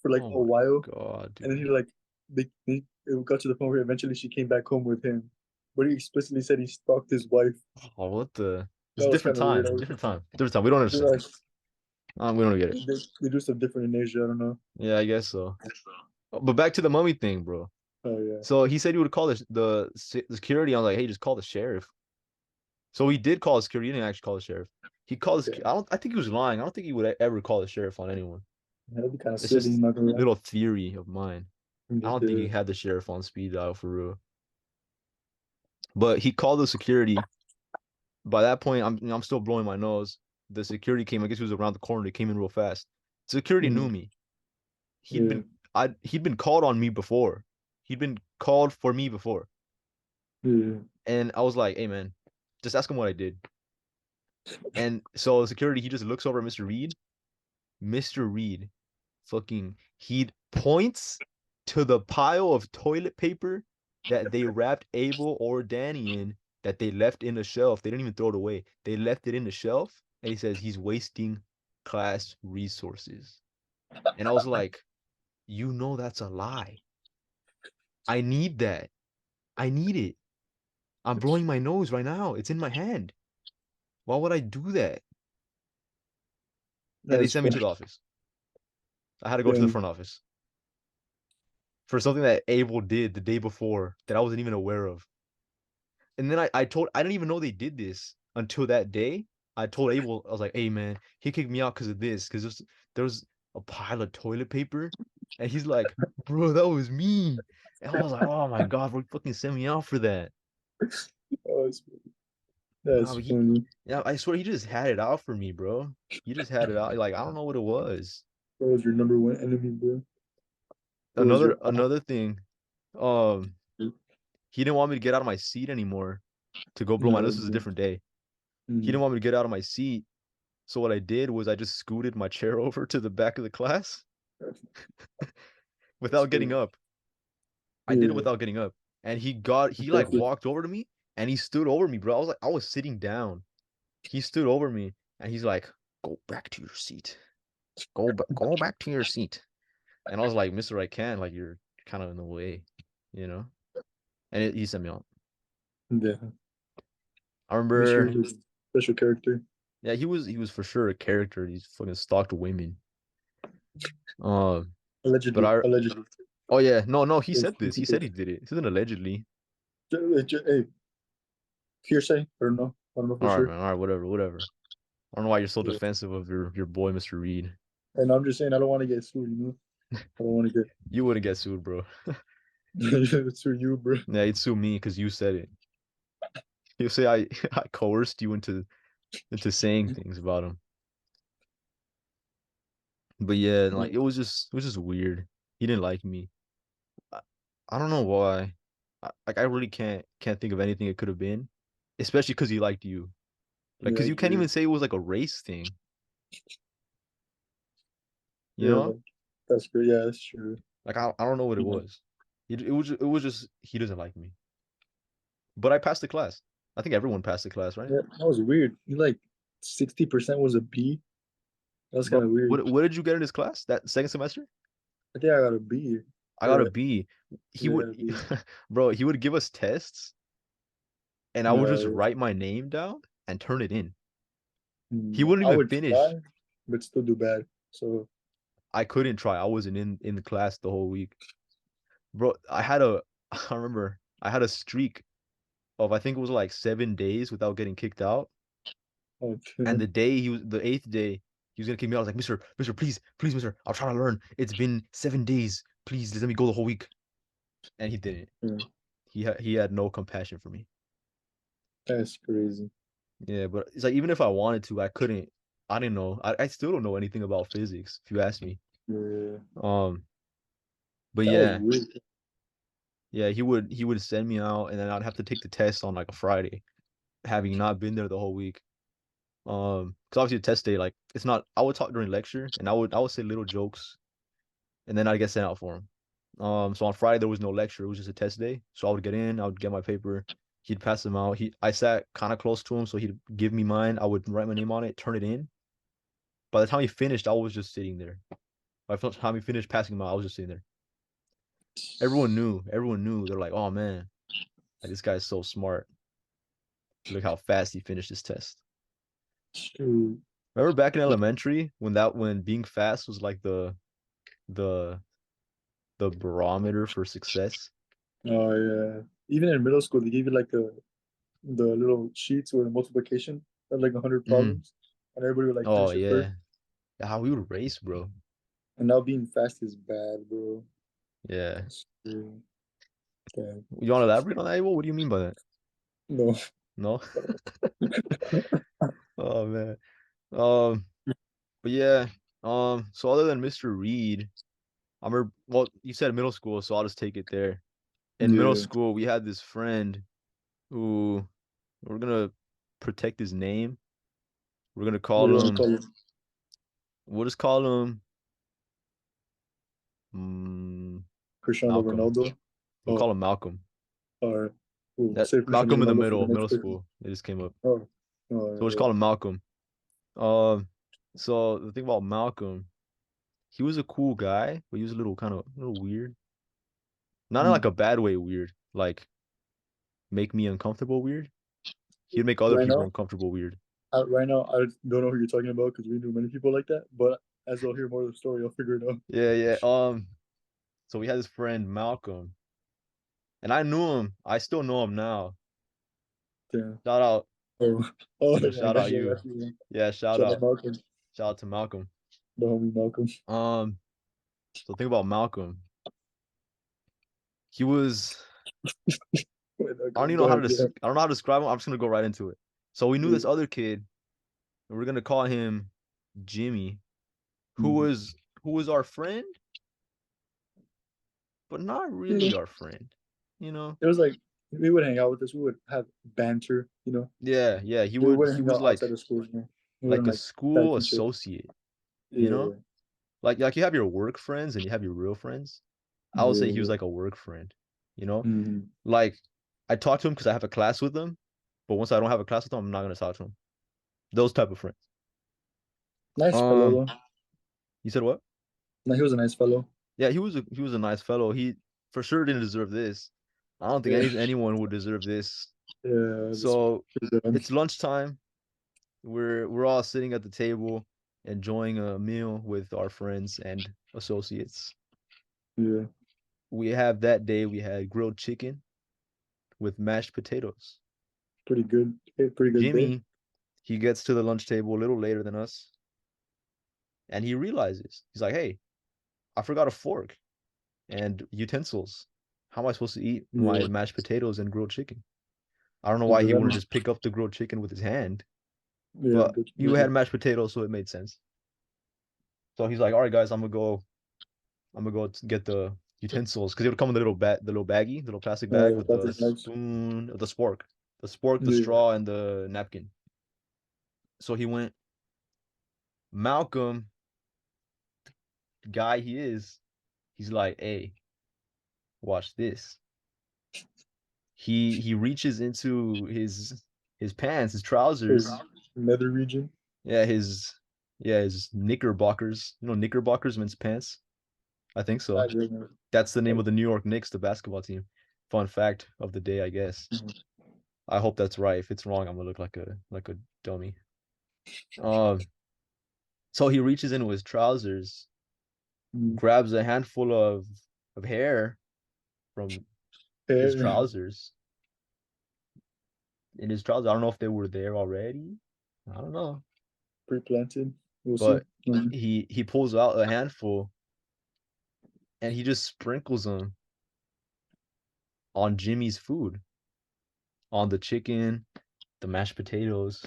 for like Oh a my while, God, and then he dude. like it got to the point where eventually she came back home with him, but he explicitly said he stalked his wife. Oh, what the? It's That a was different kind of weird. time. Different time. Different time. We don't They're understand. like We don't get it. they do stuff different in Asia. I don't know. Yeah, I guess so. But back to the mummy thing, bro. Oh yeah, So he said he would call the security. I was like, hey, just call the sheriff. So he did call the security. He didn't actually call the sheriff. He called yeah. the, I don't. I think he was lying. I don't think he would ever call the sheriff on anyone. That'd be kind of It's silly. just I'm not gonna a lie. little theory of mine. I don't think he Yeah, had the sheriff on speed dial for real. But he called the security. By that point, I'm still blowing my nose. The security came. I guess he was around the corner. They came in real fast. Security knew mm, me. He'd yeah, been he'd been called on me before. He'd been called for me before. yeah. And I was like, hey man, just ask him what I did. And so security, he just looks over at Mr. Reed. Mr. Reed fucking he points to the pile of toilet paper that they wrapped Abel or Danny in that they left in the shelf. They didn't even throw it away. They left it in the shelf, and he says he's wasting class resources. And I was like, you know that's a lie. I need that. I need it. I'm blowing my nose right now. It's in my hand. Why would I do that? And they That's sent me to funny. the office. I had to go to the Damn. front office for something that Abel did the day before that I wasn't even aware of. And then I didn't even know they did this until that day. I told Abel, I was like, hey man, he kicked me out because of this, because there was a pile of toilet paper. And he's like, bro, that was me. And I was like, oh my God, bro, he fucking sent me out for that. Oh, No, that's but funny. yeah, I swear he just had it out for me, bro. He just had it out. Like, I don't know what it was. That was your number one enemy, bro. That was Another your another thing, um, he didn't want me to get out of my seat anymore to go blow my, no, this was a bro. different day. He Mm, didn't want me to get out of my seat. So what I did was I just scooted my chair over to the back of the class that's without getting crazy. up. I did it Yeah, without getting up. And he like definitely. walked over to me and he stood over me, bro. I was sitting down. He stood over me and he's like, "Go back to your seat. Go back to your seat." And I was like, "Mister, I can't. Like you're kind of in the way, you know?" And he sent me out. Yeah, I Mr. remember, Reed is a special character. yeah, he was for sure a character. He's fucking stalked women. Um, but Allegedly, I allegedly. oh yeah, no, he Yes, said this. He said he did it. He said allegedly. hey, hearsay or no? I don't know for All right, sure. man. All right, whatever, whatever. I don't know why you're so Yeah. defensive of your boy, Mr. Reed. And I'm just saying, I don't want to get sued. I don't want to You wouldn't get sued, bro. get sue you, bro. Yeah, you'd sue me because you said it. You say I I coerced you into saying things about him. But yeah, like it was just weird. He didn't like me. I, I don't know why. Like I really can't think of anything it could have been, especially because he liked you. Like, Yeah, I because you can't agree. even say it was like a race thing, you Yeah, know? like that's great. Yeah, that's true. Like I don't know what it Yeah, was. It was just he doesn't like me. But I passed the class. I think everyone passed the class, right? yeah, that was weird. You like 60% was a B. That's Bro, kind of weird. what did you get in this class that second semester? I think I got a B I got for a it. B. He Yeah, I would, got a B. bro, he would give us tests and I would just No, write my name down and turn it in. He wouldn't I even would finish. try, but still do bad. So, I couldn't try. I wasn't in the class the whole week. Bro, I remember I had a streak of I think it was like 7 days without getting kicked out. And okay. the eighth day, he was gonna kick me out. I was like, Mister, please, Mister, I'll try to learn. It's been 7 days. Please let me go the whole week. And he didn't. Yeah, He had no compassion for me. that's crazy. Yeah, but it's like even if I wanted to, I couldn't. I didn't know. I still don't know anything about physics, if you ask me. Yeah, Um, but that was yeah, weird. yeah, he would send me out, and then I'd have to take the test on like a Friday, having not been there the whole week. Because obviously the test day, like it's not. I would talk during lecture, and I would say little jokes, and then I'd get sent out for him. So on Friday there was no lecture; it was just a test day. So I would get in, I would get my paper. He'd pass them out. I sat kind of close to him, so he'd give me mine. I would write my name on it, turn it in. By the time he finished, I was just sitting there. By the time he finished passing them out, I was just sitting there. Everyone knew. Everyone knew. They're like, "Oh man, like, this guy's so smart. Look how fast he finished his test." Shoot. Remember back in elementary when being fast was like the the barometer for success? Oh yeah. Even in middle school, they gave you like the little sheets with multiplication, had like 100 Hmm. problems, and everybody would like Oh finish it first. yeah. How we would race, bro. And now being fast is bad, bro. Yeah. It's true. Damn. You want to elaborate on that, Abel? What do you mean by that? No. No? Oh man. Um, but yeah. So other than Mr. Reed, I remember, well, you said middle school, so I'll just take it there. In middle Yeah. school, we had this friend who we're gonna protect his name. We're gonna What do call you want to him. call him? We'll just call him mm, Cristiano Malcolm. Ronaldo? We'll Oh, call him Malcolm. or we'll That save Cristiano Malcolm in the Ronaldo for the next middle person. school. It just came up. Oh, So we'll just call him Malcolm. Um, so the thing about Malcolm, he was a cool guy, but he was a little kind of a little weird. Not in like mm. a bad way weird, like make me uncomfortable weird. He'd make other Right people now, uncomfortable weird. right now, I don't know who you're talking about because we knew many people like that. But as I'll hear more of the story, I'll figure it out. Yeah, yeah. So we had this friend Malcolm, and I knew him. I still know him now. Yeah. Shout out, Oh, oh, I shout got out you. I you. got you. Yeah, Shout out Malcolm, shout out to Malcolm. the homie Malcolm. Um, so think about Malcolm. He was Wait, I don't even go know how to ahead. Yeah. I don't know how to describe him. I'm just gonna go right into it. So we knew Yeah. this other kid, and we're gonna call him Jimmy, who Mhm. was who was our friend, but not Yeah. really our friend. You know? It was like we would hang out with us. We would have banter. Yeah, yeah. He We would wouldn't he hang was out outside of school. We wouldn't like a like chat school and shit. associate, you know? Yeah, Like you have your work friends and you have your real friends. I would say he was yeah. like a work friend, you know? Mm. Like I talk to him because I have a class with him, but once I don't have a class with him, I'm not gonna talk to him. Those type of friends. Nice fellow Um, though. you said what? No, he was a nice fellow. Yeah, he was a nice fellow. He for sure didn't deserve this. I don't think Yeah, anyone would deserve this. yeah. This So prison. it's lunchtime. We're all sitting at the table enjoying a meal with our friends and associates. Yeah, We have that day we had grilled chicken with mashed potatoes. pretty good. Pretty good day. Jimmy, he gets to the lunch table a little later than us and he realizes he's like, "Hey, I forgot a fork and utensils. How am I supposed to eat my Yeah, mashed potatoes and grilled chicken?" I don't know yeah. why But he then, wouldn't just pick up the grilled chicken with his hand, yeah, but good. you had mashed potatoes, so it made sense. So he's like, "All right, guys, I'm gonna go get the utensils because it would come in the the little baggie, the little plastic bag with the Plastic bags. spoon, the spork, the Yeah, straw, and the napkin." So he went. Malcolm, the guy he is, he's like, "Hey, watch this." He reaches into his pants, his his trousers, nether region. yeah, his knickerbockers. You know, knickerbockers means pants. I think I so. don't know. That's the name Like, of the New York Knicks, the basketball team. Fun fact of the day, I guess. mhm. I hope that's right. If it's wrong, I'm gonna look like a dummy. Um, so he reaches into his trousers, Mm. grabs a handful of hair from his Yeah, trousers. In his trousers, I don't know if they were there already. I don't know, pre-planted. We'll see. but he pulls out a handful and he just sprinkles them on Jimmy's food, on the chicken, the mashed potatoes,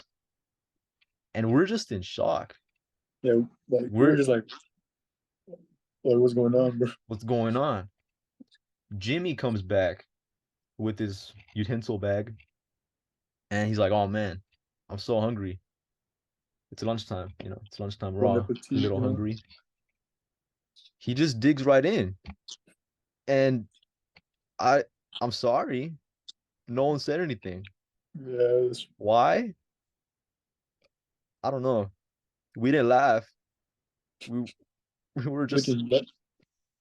and we're just in shock. Yeah, like we were We're just like what's going on, bro? what's going on? Jimmy comes back with his utensil bag and he's like, "Oh man, I'm so hungry. It's lunchtime, you know, it's lunchtime. We're Bon all a appetit, little hungry." He just digs right in. And I I'm sorry. No one said anything. Yeah, Why? I don't know. We didn't laugh. We we were just looking back,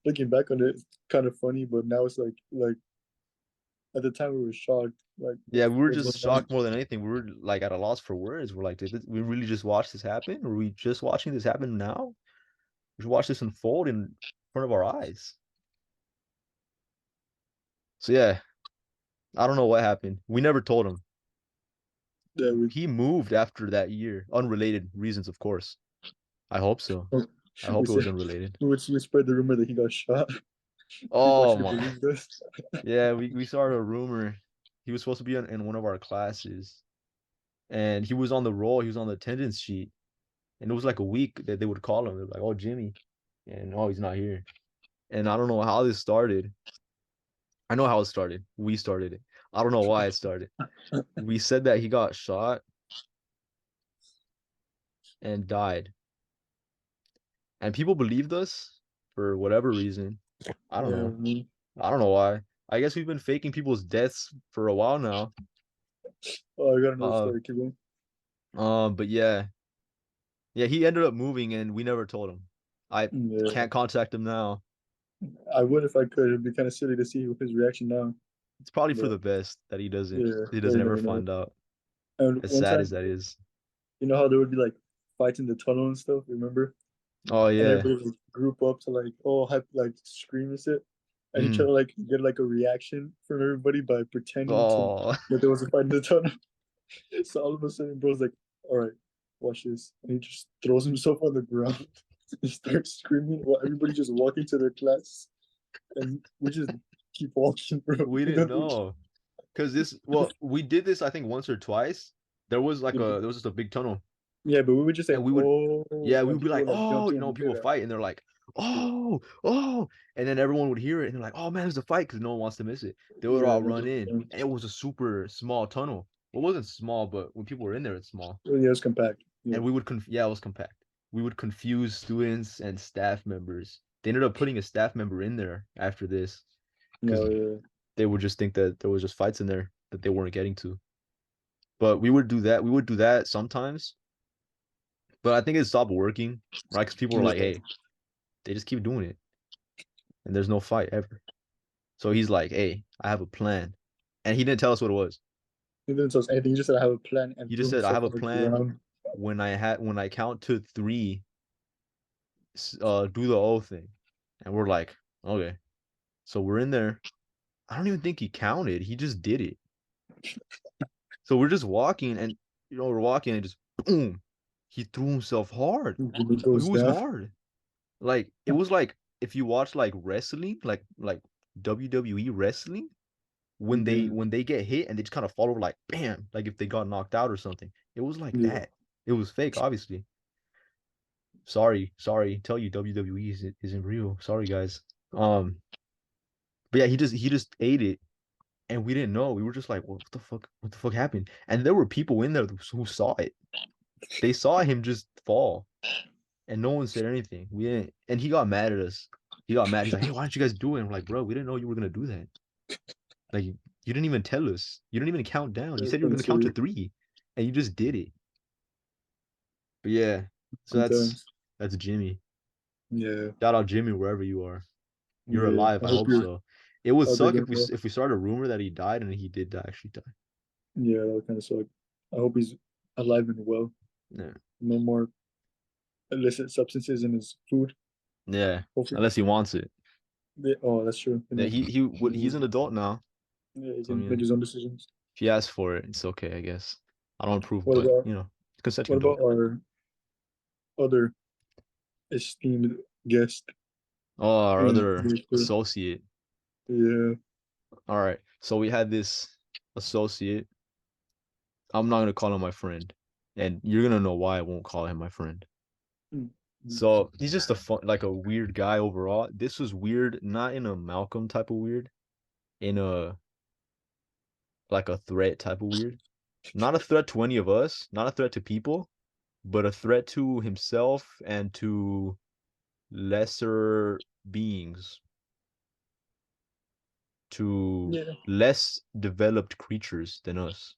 looking back on it, it's kind of funny, but now it's like at the time we were shocked. Like yeah, we were what's just going on? shocked more than anything. We were like at a loss for words. We're like, we really just watch this happen? Or are we just watching this happen now? We should watch this unfold in front of our eyes. So yeah, I don't know what happened. We never told him. Yeah, we He moved after that year. Unrelated reasons, of course. I hope so. I we hope it was said unrelated. we spread the rumor that he got shot. People Oh actually my. believed us. Yeah, we started a rumor. He was supposed to be in one of our classes. And he was on the roll. He was on the attendance sheet. And it was like a week that they would call him. They're like, "Oh, Jimmy," and "Oh, he's not here." And I don't know how this started. I know how it started. We started it. I don't know why it started. We said that he got shot, and died. And people believed us for whatever reason. I don't Yeah, know. I don't know why. I guess we've been faking people's deaths for a while now. oh, I got another Uh, story. Keep going. but yeah, yeah, he ended up moving, and we never told him. I Yeah, can't contact him now. I would if I could. It'd be kind of silly to see his reaction now. It's probably for But the best that he doesn't. yeah, He yeah, doesn't you ever never know. find out. And As one sad as time, that is. you know how there would be like fights in the tunnel and stuff. Remember? Oh And yeah. everybody would group up to like oh hype like scream and shit. And he tried Mm. to like get like a reaction from everybody by pretending to Oh, that there was a fight in the tunnel. So all of a sudden, bro's like, "All right, watch this," and he just throws himself on the ground and starts screaming while everybody just walking to their class, and we just keep walking, bro. we And didn't then know. Cause this, well, we did this I think once or twice. There was just a big tunnel, yeah, but we would just say, and we would, "Oh," yeah, we and would be people like, would like jump oh, in and say people that. fight, and they're like, Yeah, oh, oh, and then everyone would hear it, and they're like, oh man, there's a fight, because no one wants to miss it. They would yeah, all and then run just in, and it was a super small tunnel. Well, it wasn't small, but when people were in there, it's small, yeah, it's compact. Yeah, and yeah, it was compact. We would confuse students and staff members. They ended up putting a staff member in there after this, because no, yeah, they would just think that there was just fights in there that they weren't getting to. But we would do that. We would do that sometimes. But I think it stopped working, right? Because people were like, yeah. hey, they just keep doing it and there's no fight ever. So he's like, hey, I have a plan. And he didn't tell us what it was. He didn't tell us anything. He just said, "I have a plan," and He threw just said, I himself have a on the plan. ground. When I count to three, do the O thing. And we're like, okay. So we're in there. I don't even think he counted. He just did it. So we're just walking and we're walking and just boom. He threw himself hard. He It goes was down. hard. Like it was like if you watch like wrestling, like WWE wrestling, Mhm. when they get hit and they just kind of fall over like bam, like if they got knocked out or something. It was like Yeah, that. It was fake, obviously. Sorry, tell you WWE isn't real. Sorry, guys. But yeah, he just ate it, and we didn't know. We were just like, what the fuck? What the fuck happened? And there were people in there who saw it. They saw him just fall, and no one said anything. We didn't, and he got mad at us. He got mad. He's like, "Hey, why didn't you guys do it?" I'm like, "Bro, we didn't know you were gonna do that. Like, you didn't even tell us. You didn't even count down. You that's said you were kind of gonna count to silly. three, and you just did it." But yeah, so Sometimes. that's Jimmy. Yeah, Shout out Jimmy wherever you are. You're yeah. alive. I I hope hope you're. so. It would I hope you're suck doing well. if we started a rumor that he died and he did actually die. Yeah, that would kind of suck. I hope he's alive and well. Yeah, No more illicit substances in his food. yeah. Hopefully. Unless he wants it. Yeah, oh, that's true. You Yeah, know, he's an adult now. yeah, he So I can make mean, his own decisions. if he asks for it, it's okay, I guess. I don't approve, What but about what consenting about adult. our other esteemed guest? Oh, our And other associate. yeah, All right. So we had this associate. I'm not gonna call him my friend, and you're gonna know why I won't call him my friend. mm, So he's just like a weird guy overall. This was weird, not in a Malcolm type of weird, in a like a threat type of weird. Not a threat to any of us, not a threat to people, but a threat to himself and to lesser beings, to yeah, less developed creatures than us.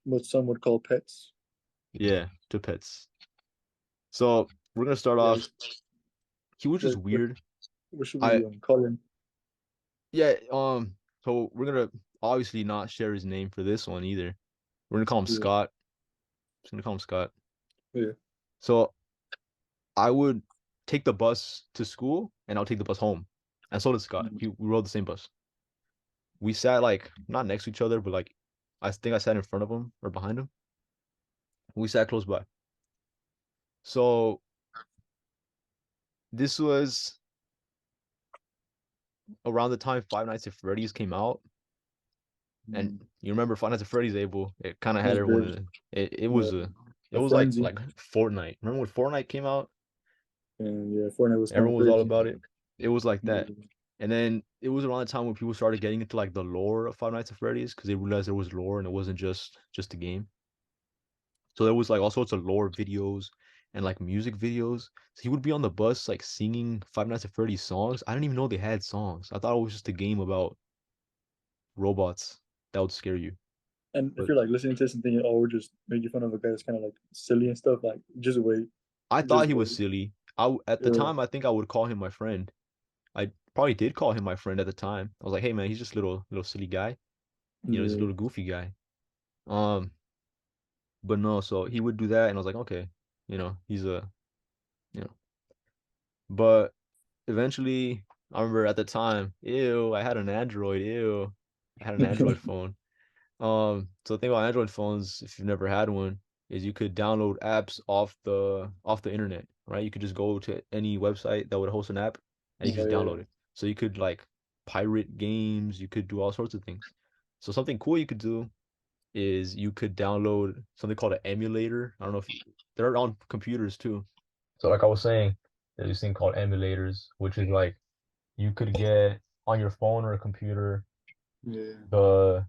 what some would call pets. Yeah, to pets. So we're gonna start Yeah, off. He was just what, weird. what should I we call him? yeah. So we're gonna obviously not share his name for this one either. We're gonna call him Yeah, Scott. Just gonna call him Scott. yeah, So I would take the bus to school and I'll take the bus home. And so did Scott. We rode the same bus. We sat like not next to each other, but like I think I sat in front of him or behind him. We sat close by. So this was around the time Five Nights at Freddy's came out. And mm, you remember Five Nights at Freddy's, Abel? It kind of it had was everyone big. in it. Yeah, It a was frenzy, like Fortnite. Remember when Fortnite came out? and yeah, Fortnite was kind of Everyone was all crazy. about it. It was like that. Yeah, And then it was around the time when people started getting into like the lore of Five Nights at Freddy's because they realized there was lore and it wasn't just a game. So there was like all sorts of lore videos and like music videos. So he would be on the bus like singing Five Nights at Freddy's songs. I didn't even know they had songs. I thought it was just a game about robots that would scare you. And if But you're like listening to this and thinking, oh, we're just making fun of a guy that's kind of like silly and stuff, like just wait, I thought just he was wait. silly. At the Yeah, time I think I would call him my friend. I probably did call him my friend at the time. I was like, "Hey man, he's just a little silly guy. You know, he's a yeah. little goofy guy." Um, but no, so he would do that and I was like, "Okay, he's a, you know." But eventually, I remember at the time, ew, I had an Android, ew. I had an Android phone. So the thing about Android phones, if you've never had one, is you could download apps off the internet, right? You could just go to any website that would host an app and you could just Yeah, download it. So you could like pirate games, you could do all sorts of things. So something cool you could do is you could download something called an emulator. I don't know if they're on computers too. So like I was saying, there's this thing called emulators, which is like you could get on your phone or a computer yeah, the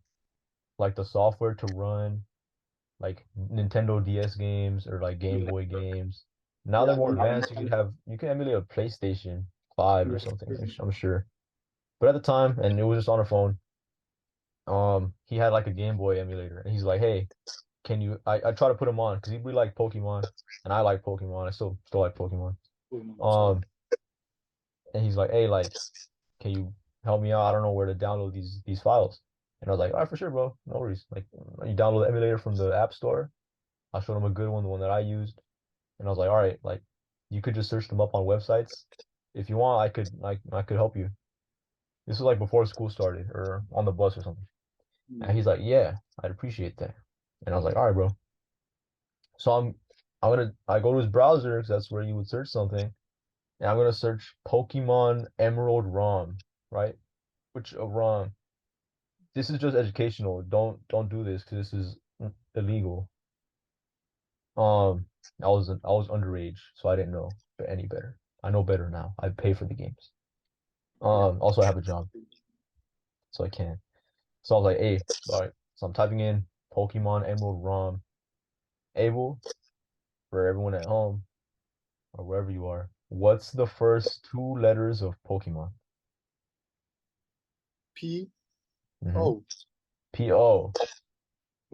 like the software to run like Nintendo DS games or like Game yeah, Boy games. Now yeah. they're I more remember. advanced. You can emulate a PlayStation 5 or Yeah, something, I'm sure. But at the time, and it was just on a phone, he had like a Game Boy emulator, and he's like, "Hey, can you?" I try to put him on because we like Pokemon, and I like Pokemon. I still like Pokemon. so, Um, and he's like, "Hey, like, can you help me out? I don't know where to download these files." And I was like, "All right, for sure, bro. No worries. Like, you download the emulator from the App Store." I showed him a good one, the one that I used. And I was like, all right, like you could just search them up on websites. If you want, I could help you. This was like before school started or on the bus or something. And he's yeah, like, yeah, I'd appreciate that. And I was like, all right, bro. So I go to his browser because that's where you would search something. And I'm gonna search Pokemon Emerald ROM, right? Which ROM. This is just educational. Don't do this because this is illegal. Um, I was underage, so I didn't know any better. I know better now. I pay for the games. yeah. Also I have a job, so I can. So I was like, hey, all right. So I'm typing in Pokemon Emerald ROM. Abel, for everyone at home or wherever you are, what's the first two letters of Pokemon? P Mm-hmm. O. P-O.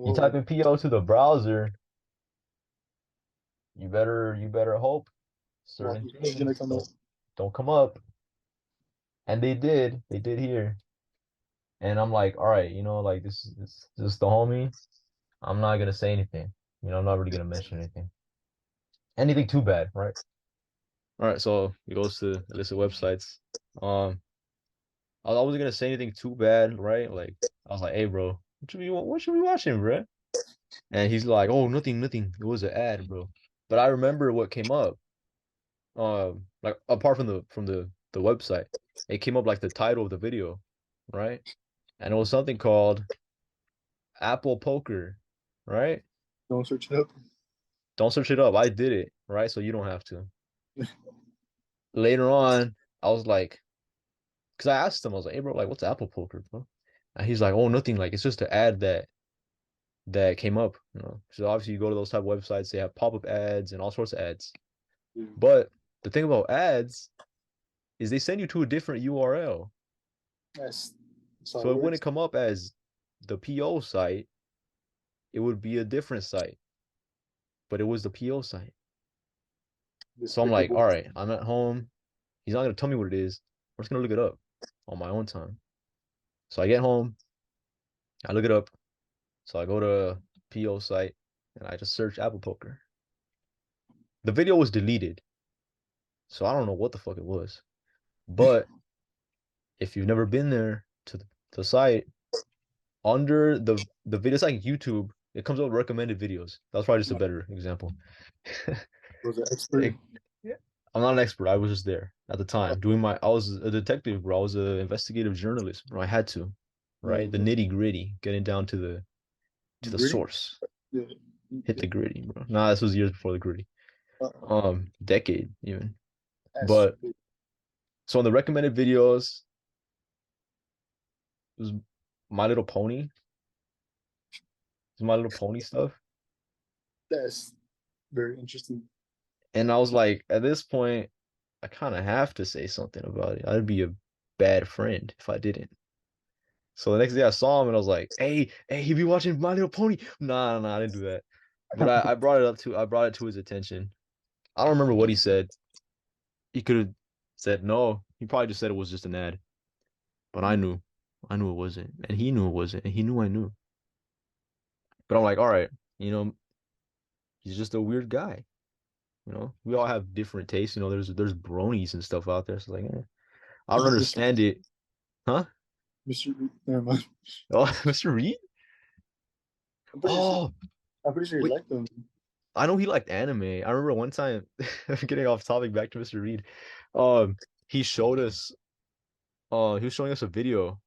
You type Whoa. in P-O to the browser, you better hope Well, certain it's gonna things come up. don't come up. And they did. They did here. And I'm like, all right, like this is the homie. I'm not gonna say anything. I'm not really gonna mention anything. Anything too bad, right? All right, so he goes to a list of websites. Um, I wasn't gonna say anything too bad, right? Like I was like, hey bro, what should we watching, bro? And he's like, oh, nothing, nothing. It was an ad, bro. But I remember what came up. Like apart from the website, it came up like the title of the video, right? And it was something called Apple Poker, right? Don't search it up. Don't search it up. I did it, right? So you don't have to. Later on, I was like, because I asked him, I was like, hey, bro, like, what's Apple Poker, bro? And he's like, oh, nothing. Like, it's just an ad that came up, So obviously, you go to those type of websites, they have pop-up ads and all sorts of ads. Yeah. But the thing about ads is they send you to a different URL. That's how So it it wouldn't works. come up as the PO site. It would be a different site, but it was the PO site. So I'm like, Despicable. all right, I'm at home. He's not gonna tell me what it is. I'm just gonna look it up on my own time. So I get home, I look it up. So I go to PO site and I just search Apple Poker. The video was deleted, so I don't know what the fuck it was. But if you've never been there to the site, under the video, it's like YouTube. It comes up with recommended videos. That's probably just a better example. Was an expert. It, yeah. I'm not an expert. I was just there at the time doing I was a detective, bro. I was an investigative journalist, bro. I had to, right? The Yeah. nitty gritty, getting down to the Gritty. source. Yeah. Hit the gritty, bro. Nah, this was years before the gritty. Uh, Decade even. that's But so in the recommended videos, it was My Little Pony. It was My Little Pony stuff. That's very interesting. And I was like, at this point, I kind of have to say something about it. I'd be a bad friend if I didn't. So the next day I saw him and I was like, hey, he be watching My Little Pony. Nah, I didn't do that. But I brought it to his attention. I don't remember what he said. He could have said no. He probably just said it was just an ad. But I knew. I knew it wasn't. And he knew it wasn't. And he knew I knew. But I'm like, all right, you know, he's just a weird guy. You know, we all have different tastes. You know, there's bronies and stuff out there. So like, I don't Mr. understand it. Huh? Mr. Never mind. Oh, Mr. Reed? I'm pretty sure. Oh, I'm pretty sure you wait. like them. I know he liked anime. I remember one time, getting off topic, back to Mr. Reed. Um, he showed us. He was showing us a video,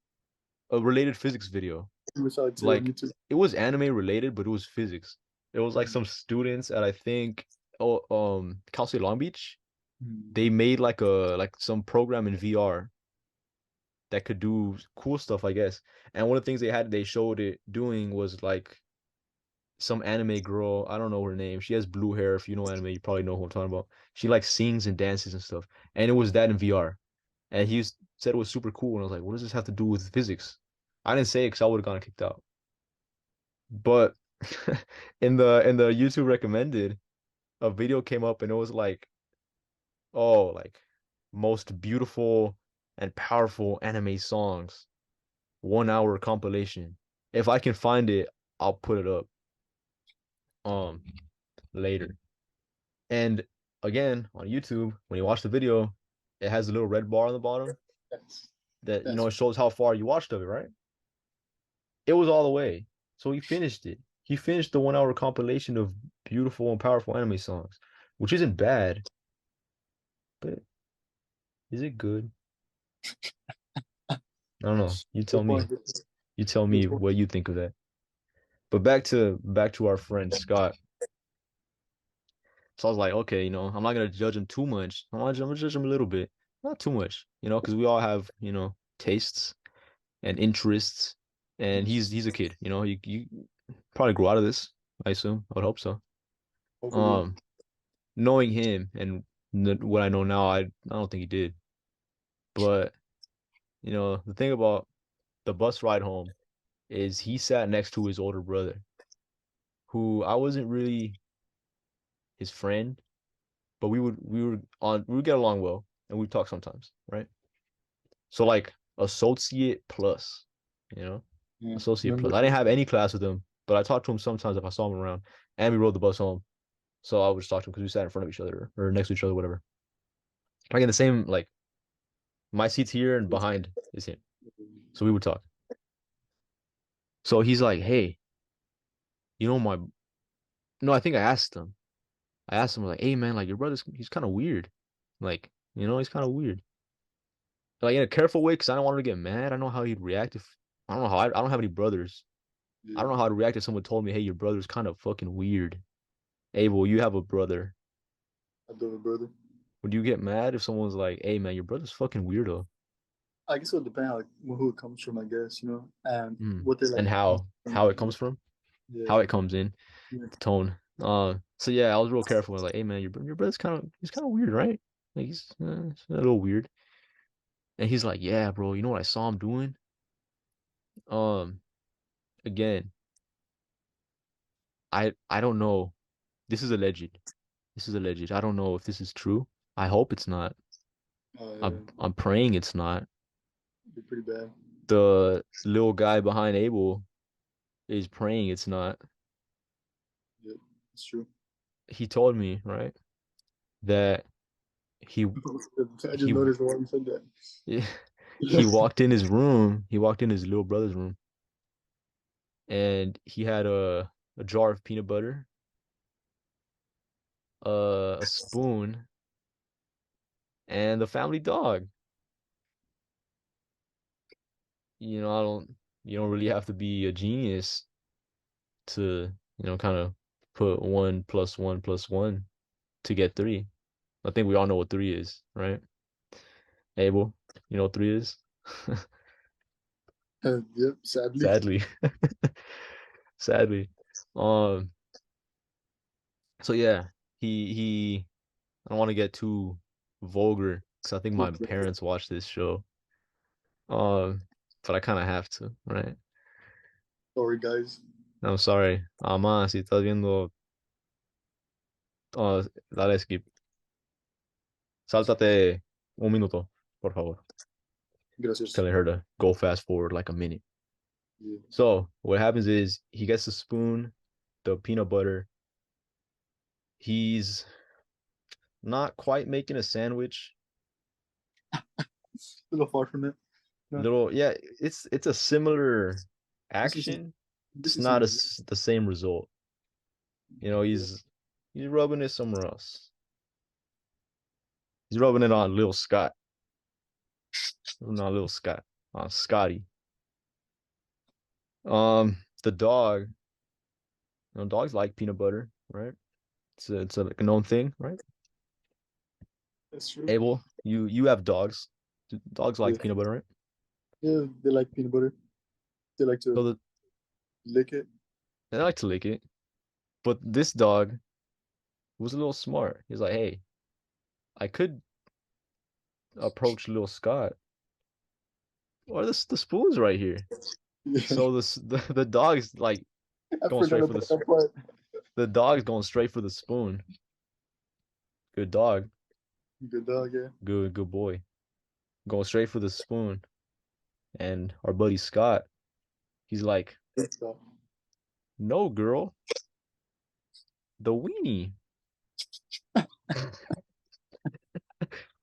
a related physics video. We saw it too on Like YouTube. it was anime related, but it was physics. It was like Mm. some students at I think, Cal State Long Beach. Mm. They made like some program in VR that could do cool stuff, I guess. And one of the things they showed it doing was like some anime girl. I don't know her name. She has blue hair. If you know anime, you probably know who I'm talking about. She like sings and dances and stuff. And it was that in VR. And said it was super cool. And I was like, what does this have to do with physics? I didn't say it because I would have gotten kicked out. But in the YouTube recommended, a video came up and it was like, oh, like most beautiful and powerful anime songs, 1 hour compilation. If I can find it, I'll put it up um later. And again, on YouTube, when you watch the video, it has a little red bar on the bottom That's that, that's it shows how far you watched of it, right? It was all the way. So he finished it. He finished the 1 hour compilation of beautiful and powerful anime songs, which isn't bad, but is it good? I don't know. You tell good me. point. Good You tell good me point. what you think of that. But back to our friend Scott. So I was like, okay, I'm not gonna judge him too much. I'm gonna judge him a little bit, not too much, because we all have, tastes and interests, and Yes. he's a kid. You probably grow out of this. I assume. I would hope so. Hopefully, yeah. Um, Knowing him and what I know now, I don't think he did. But the thing about the bus ride home is he sat next to his older brother, who I wasn't really his friend, but we would get along well and we'd talk sometimes, right? So like associate plus, you know, Yeah. associate Remember? plus. I didn't have any class with him, but I talked to him sometimes if I saw him around, and we rode the bus home. So I would just talk to him because we sat in front of each other or next to each other, whatever. Like in the same, like my seat's here and behind is him. So we would talk. So he's like, hey, my no, I think I asked him. I asked him like, hey man, like your brother's he's kind of weird. Like, he's kind of weird. Like in a careful way, because I don't want him to get mad. I don't know how he'd react if I don't know how I don't have any brothers. I Yeah. don't know how to react if someone told me, hey, your brother's kind of fucking weird. Abel, you have a brother. I do it, brother. Would you get mad if someone's like, hey man, your brother's fucking weirdo? I guess it would depend on like who it comes from, I guess, and Mm. what they And like. how it comes from, Yeah. how it comes in, Yeah. the tone. So yeah, I was real careful. Like, hey man, your brother's he's kind of weird, right? Like he's a little weird. And he's like, yeah, bro, you know what I saw him doing? Um, Again, I don't know. This is alleged. This is alleged. I don't know if this is true. I hope it's not. Yeah. I'm praying it's not. It'd be pretty bad. The little guy behind Abel is praying it's not. Yeah, it's true. He told me, right, that he I just he noticed why you said that. he walked in his room. He walked in his little brother's room, and he had a jar of peanut butter, a spoon, and the family dog. I don't. You don't really have to be a genius to, kind of put 1 + 1 + 1 to get three. I think we all know what three is, right? Abel, you know what three is? Yep, sadly. Sadly. Sadly. Um, So yeah, he. I don't want to get too vulgar because I think my parents watch this show. But I kind of have to, right? Sorry, guys. I'm sorry. Mamá, si estás viendo, dale skip. Sáltate un minuto, por favor. Gracias. Telling her to go fast forward like a minute. Yeah. So what happens is he gets the spoon, the peanut butter. He's not quite making a sandwich. A little far from it. No, Little, yeah, it's a similar this is action. this It's is not some. the same result. You know, Yeah. he's rubbing it somewhere else. He's rubbing it on little Scott. Not little Scott. On Scotty. The dog. You know, dogs like peanut butter, right? It's a like a known thing, right? That's true. Abel, you have dogs. Dogs Yeah. like peanut butter, right? Yeah, they like peanut butter. They like So to lick it. they like to lick it. But this dog was a little smart. He's like, hey, I could approach little Scott. Or the spoon's right here. Yeah. So the dog's like I going forgot straight for about that the part. the dog's going straight for the spoon. Good dog. Good dog, yeah. Good boy. Going straight for the spoon. And our buddy Scott, he's like, Good stuff. no, girl, the weenie.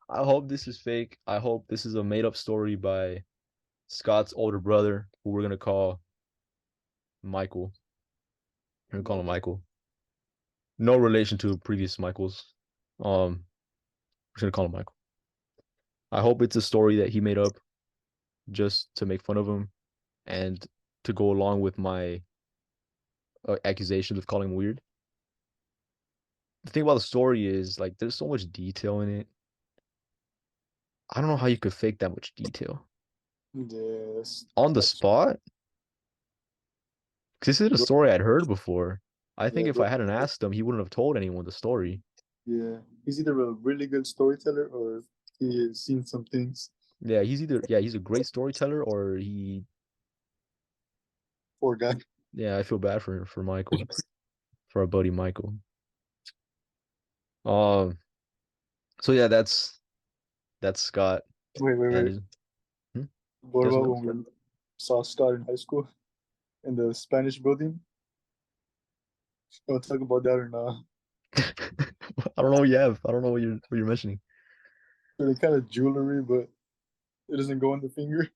I hope this is fake. I hope this is a made up story by Scott's older brother, who we're gonna call Michael. We're gonna call him Michael. No relation to previous Michaels. We're just gonna call him Michael. I hope it's a story that he made up just to make fun of him and to go along with my accusations of calling him weird. The thing about the story is like there's so much detail in it. I don't know how you could fake that much detail Yes, on the that's spot. Because this is a bro. story I'd heard before. I think Yeah, if bro. I hadn't asked him, he wouldn't have told anyone the story. Yeah, he's either a really good storyteller or he has seen some things. He's a great storyteller or he Poor guy. I feel bad for Michael, for our buddy Michael. Um so yeah, that's Scott Wait, wait, and wait. his hmm? What Yes or about no? when we saw Scott in high school in the Spanish building? I'll talk about that or not. I don't know what you have. I don't know what you're mentioning. Really kind of jewelry, but it doesn't go on the finger.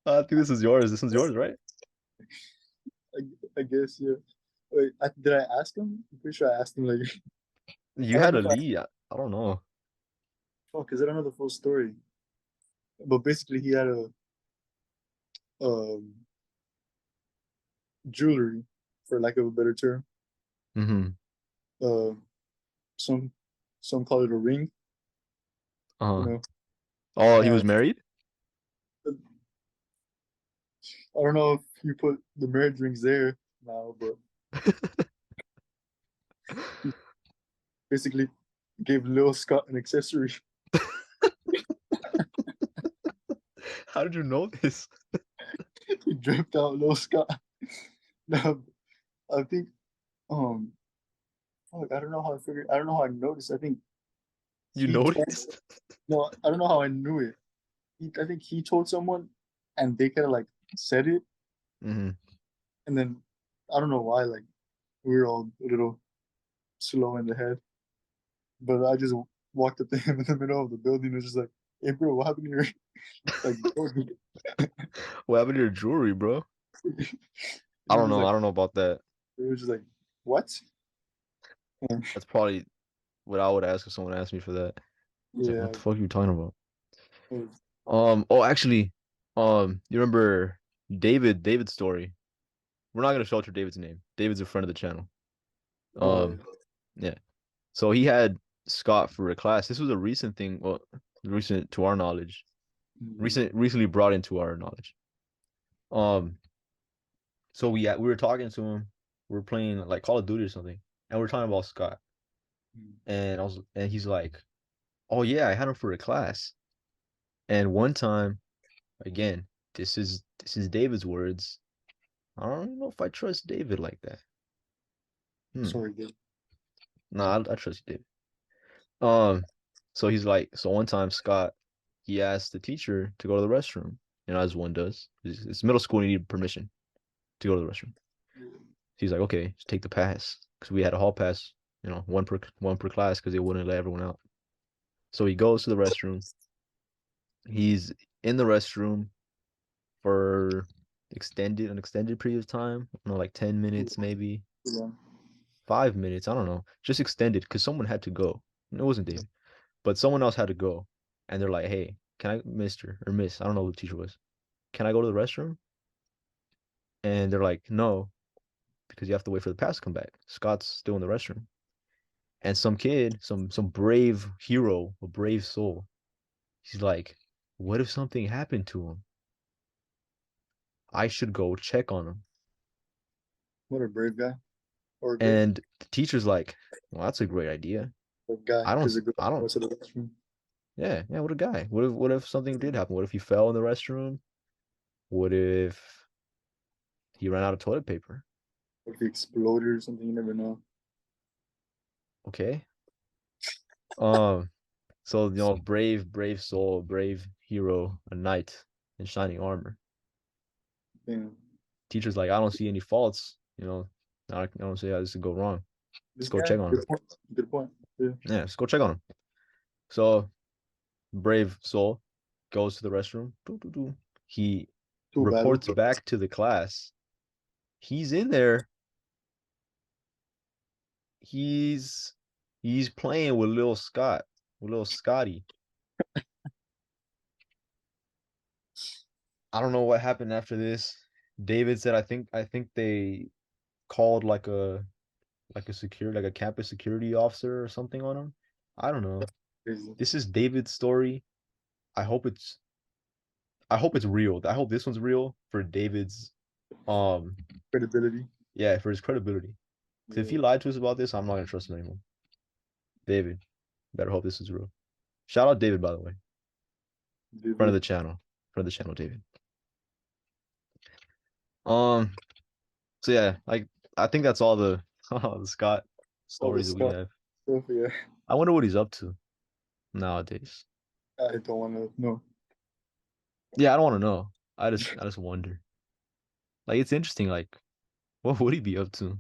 I think this is yours. This one's yours, right? I, I guess, yeah. Wait, did I ask him? I'm pretty sure I asked him, like, I You don't had know a if I, lead. I don't know. oh, because I don't know the full story. But basically, he had a um, jewelry, for lack of a better term. Mm-hmm. Uh, some some call it a ring, you Uh-huh. know. Oh, he was And married? I don't know if you put the marriage rings there now, but he basically gave Lil Scott an accessory. How did you know this? He dripped out Lil Scott. Now, I think, um, fuck, I don't know how I figured. I don't know how I noticed. I think You he told. noticed? No, I don't know how I knew it. I think he told someone, and they kind of like said it, Mm-hmm. and then I don't know why. Like we were all a little slow in the head, but I just walked up to him in the middle of the building and was just like, "Hey, bro, what happened to your like?" What happened to your jewelry, bro? It I was don't just know. like I don't know about that. it was just like, "What?" And That's probably what I would ask if someone asked me for that. It's like, what yeah, the fuck are you talking about? it was, Oh, actually, you remember David's story? We're not gonna shelter David's name. David's a friend of the channel. oh yeah. Um, yeah. So he had Scott for a class. This was a recent thing. Well, recent to our knowledge. Mhm. Recently brought into our knowledge. Um, so we were talking to him. we're playing like Call of Duty or something, and we're talking about Scott, Mm. and he's like, "Oh yeah, I had him for a class." And one time, again, this is David's words. I don't know if I trust David like that. Hmm. Sorry, dude. Nah, I trust David. Um, so he's like, so one time Scott, he asked the teacher to go to the restroom, as one does. It's middle school, and you need permission to go to the restroom. He's like, okay, just take the pass, because we had a hall pass, one per class, because they wouldn't let everyone out. So he goes to the restroom. He's in the restroom for an extended period of time. I don't know, like 10 minutes, maybe Yeah. 5 minutes. I don't know, just extended because someone had to go. It wasn't David, but someone else had to go, and they're like, "Hey, can I, Mister or Miss? I don't know who the teacher was. Can I go to the restroom?" And they're like, "No, because you have to wait for the pass to come back. Scott's still in the restroom." And some kid, some brave hero, a brave soul, he's like, "What if something happened to him? I should go check on him." What a brave guy or girl. And the teacher's like, "Well, that's a great idea. A guy, I don't, because a girl I don't. goes to the restroom. Yeah, yeah. What a guy. What if something did happen? What if he fell in the restroom? What if he ran out of toilet paper? If he exploded or something, you never know. Okay. Um. So brave soul, brave hero, a knight in shining armor. Damn. Teacher's like, I don't see any faults. I don't see how this could go wrong. Let's This go guy, check on him. good point. Good point. Yeah. Yeah, let's go check on him. So brave soul goes to the restroom. Doo, doo, doo. He Too bad. reports back to the class. He's in there. He's playing with little Scott, with little Scotty. I don't know what happened after this. David said, I think they called like a campus security officer or something on him. I don't know. Crazy. This is David's story. I hope it's I hope it's real. I hope this one's real for David's um Credibility. yeah, for his credibility. Because if he Yeah. lied to us about this, I'm not gonna trust him anymore. David, better hope this is real. Shout out David, by the way. Friend of David. the channel. Friend of the channel, David. Um, so yeah, like I think that's all the all the Scott All the stories that we stuff. have. Yeah. I wonder what he's up to nowadays. I don't want to know. Yeah, I don't want to know. I just wonder. Like it's interesting, like what would he be up to?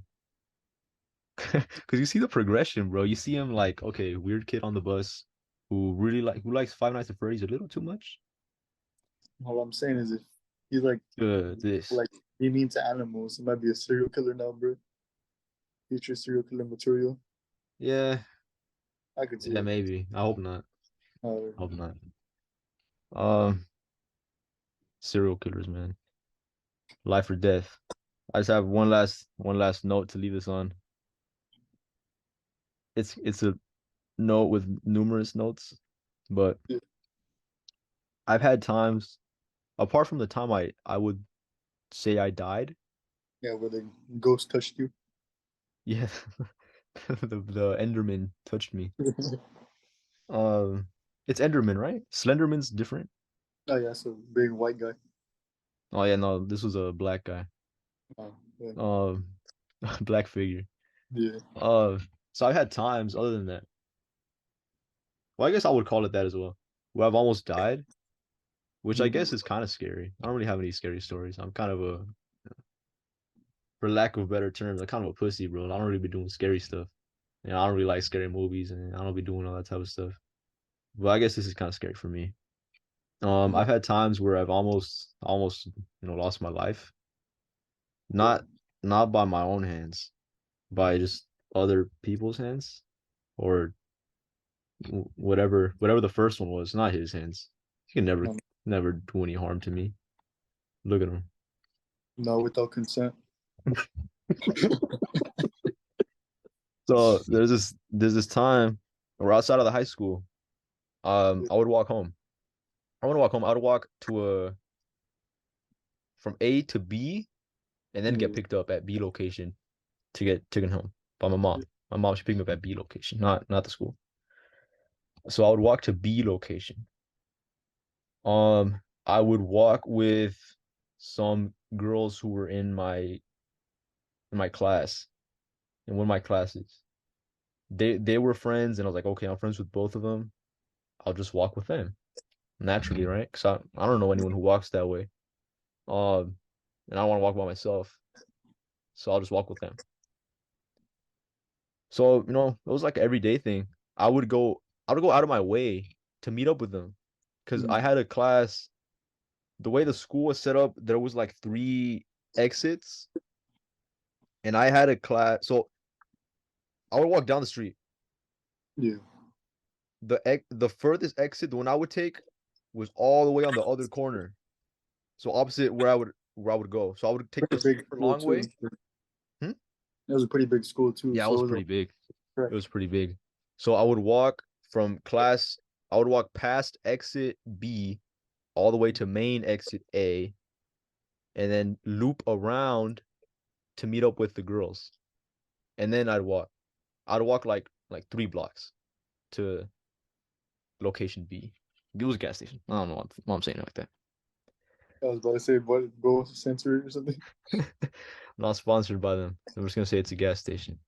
Because you see the progression, bro. You see him like, okay, weird kid on the bus who likes Five Nights at Freddy's a little too much. All I'm saying is if he's This. like he mean to animals, he might be a serial killer now, bro. Future serial killer material. Yeah, I could see yeah, it. maybe. I hope not. Uh, I hope not. Um, Serial killers, man. Life or death. I just have one last note to leave this on. It's a note with numerous notes, but yeah, I've had times, apart from the time I would say I died. yeah, where the ghost touched you. Yeah, the Enderman touched me. Oh It's Enderman, right? Slenderman's different. yeah, so big white guy. Oh yeah, no, this was a black guy. Yeah, Um, black figure. yeah. Uh, so I've had times other than that. Well, I guess I would call it that as well. Where I've almost died, which I guess Mhm. is kind of scary. I don't really have any scary stories. I'm kind of for lack of better terms, I'm kind of a pussy, bro. I don't really be doing scary stuff. I don't really like scary movies, and I don't be doing all that type of stuff. But I guess this is kind of scary for me. Yeah, I've had times where I've almost lost my life. yeah. Not not by my own hands, by just other people's hands, or whatever the first one was, not his hands. He can never No, never do any harm to me. Look at him. no, without consent. So there's this time we're outside of the high school. Yeah, I would walk home. I want to walk home. I would walk to a from A to B and then get yeah, picked up at B location. to get taken home by my mom. My mom should pick me up at B location, not the school. So I would walk to B location. I would walk with some girls who were in my class, in one of my classes. They were friends, and I was like, okay, I'm friends with both of them. I'll just walk with them naturally, right? Because I don't know anyone who walks that way. Um, and I don't want to walk by myself, so I'll just walk with them. So, it was like an everyday thing. I would go out of my way to meet up with them because I Mm, had a class. The way the school was set up, there was like three exits, and I had a class. So I would walk down the street. yeah. The furthest exit, the one I would take, was all the way on the other corner. So opposite where I would go. So I would take the Pretty big super school long too. way. Hmm? It was a pretty big school too, Yeah, it so was it was pretty like big. It correct. was pretty big. So I would walk from class, I would walk past exit B all the way to main exit A, and then loop around to meet up with the girls. And then I'd walk. I'd walk like 3 blocks to location B. It was a gas station. I don't know why I'm saying it like I was about to say, what, go sensory or something? that. Not sponsored by them. I'm just gonna say it's a gas station.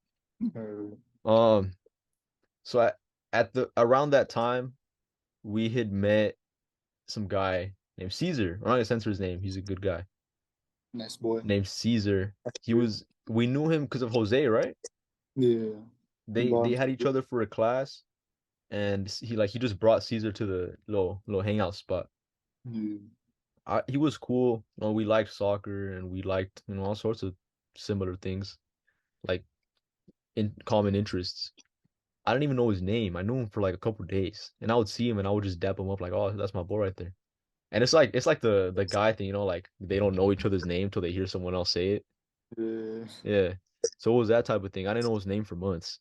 Uh, Um, so at the around that time, we had met some guy named Caesar. I'm not gonna censor his name. He's a good guy nice boy. named Caesar. Yeah. We knew him because of Jose, right? Yeah. He They bought had each him. other for a class, and he just brought Caesar to the little hangout spot. Yeah. He was cool. We liked soccer and we liked all sorts of similar things like in common interests. I didn't even know his name. I knew him for like a couple of days, and I would see him and I would just dap him up like, oh, that's my boy right there. And it's like the guy thing, like they don't know each other's name till they hear someone else say it. Yeah. Yeah. So it was that type of thing. I didn't know his name for months.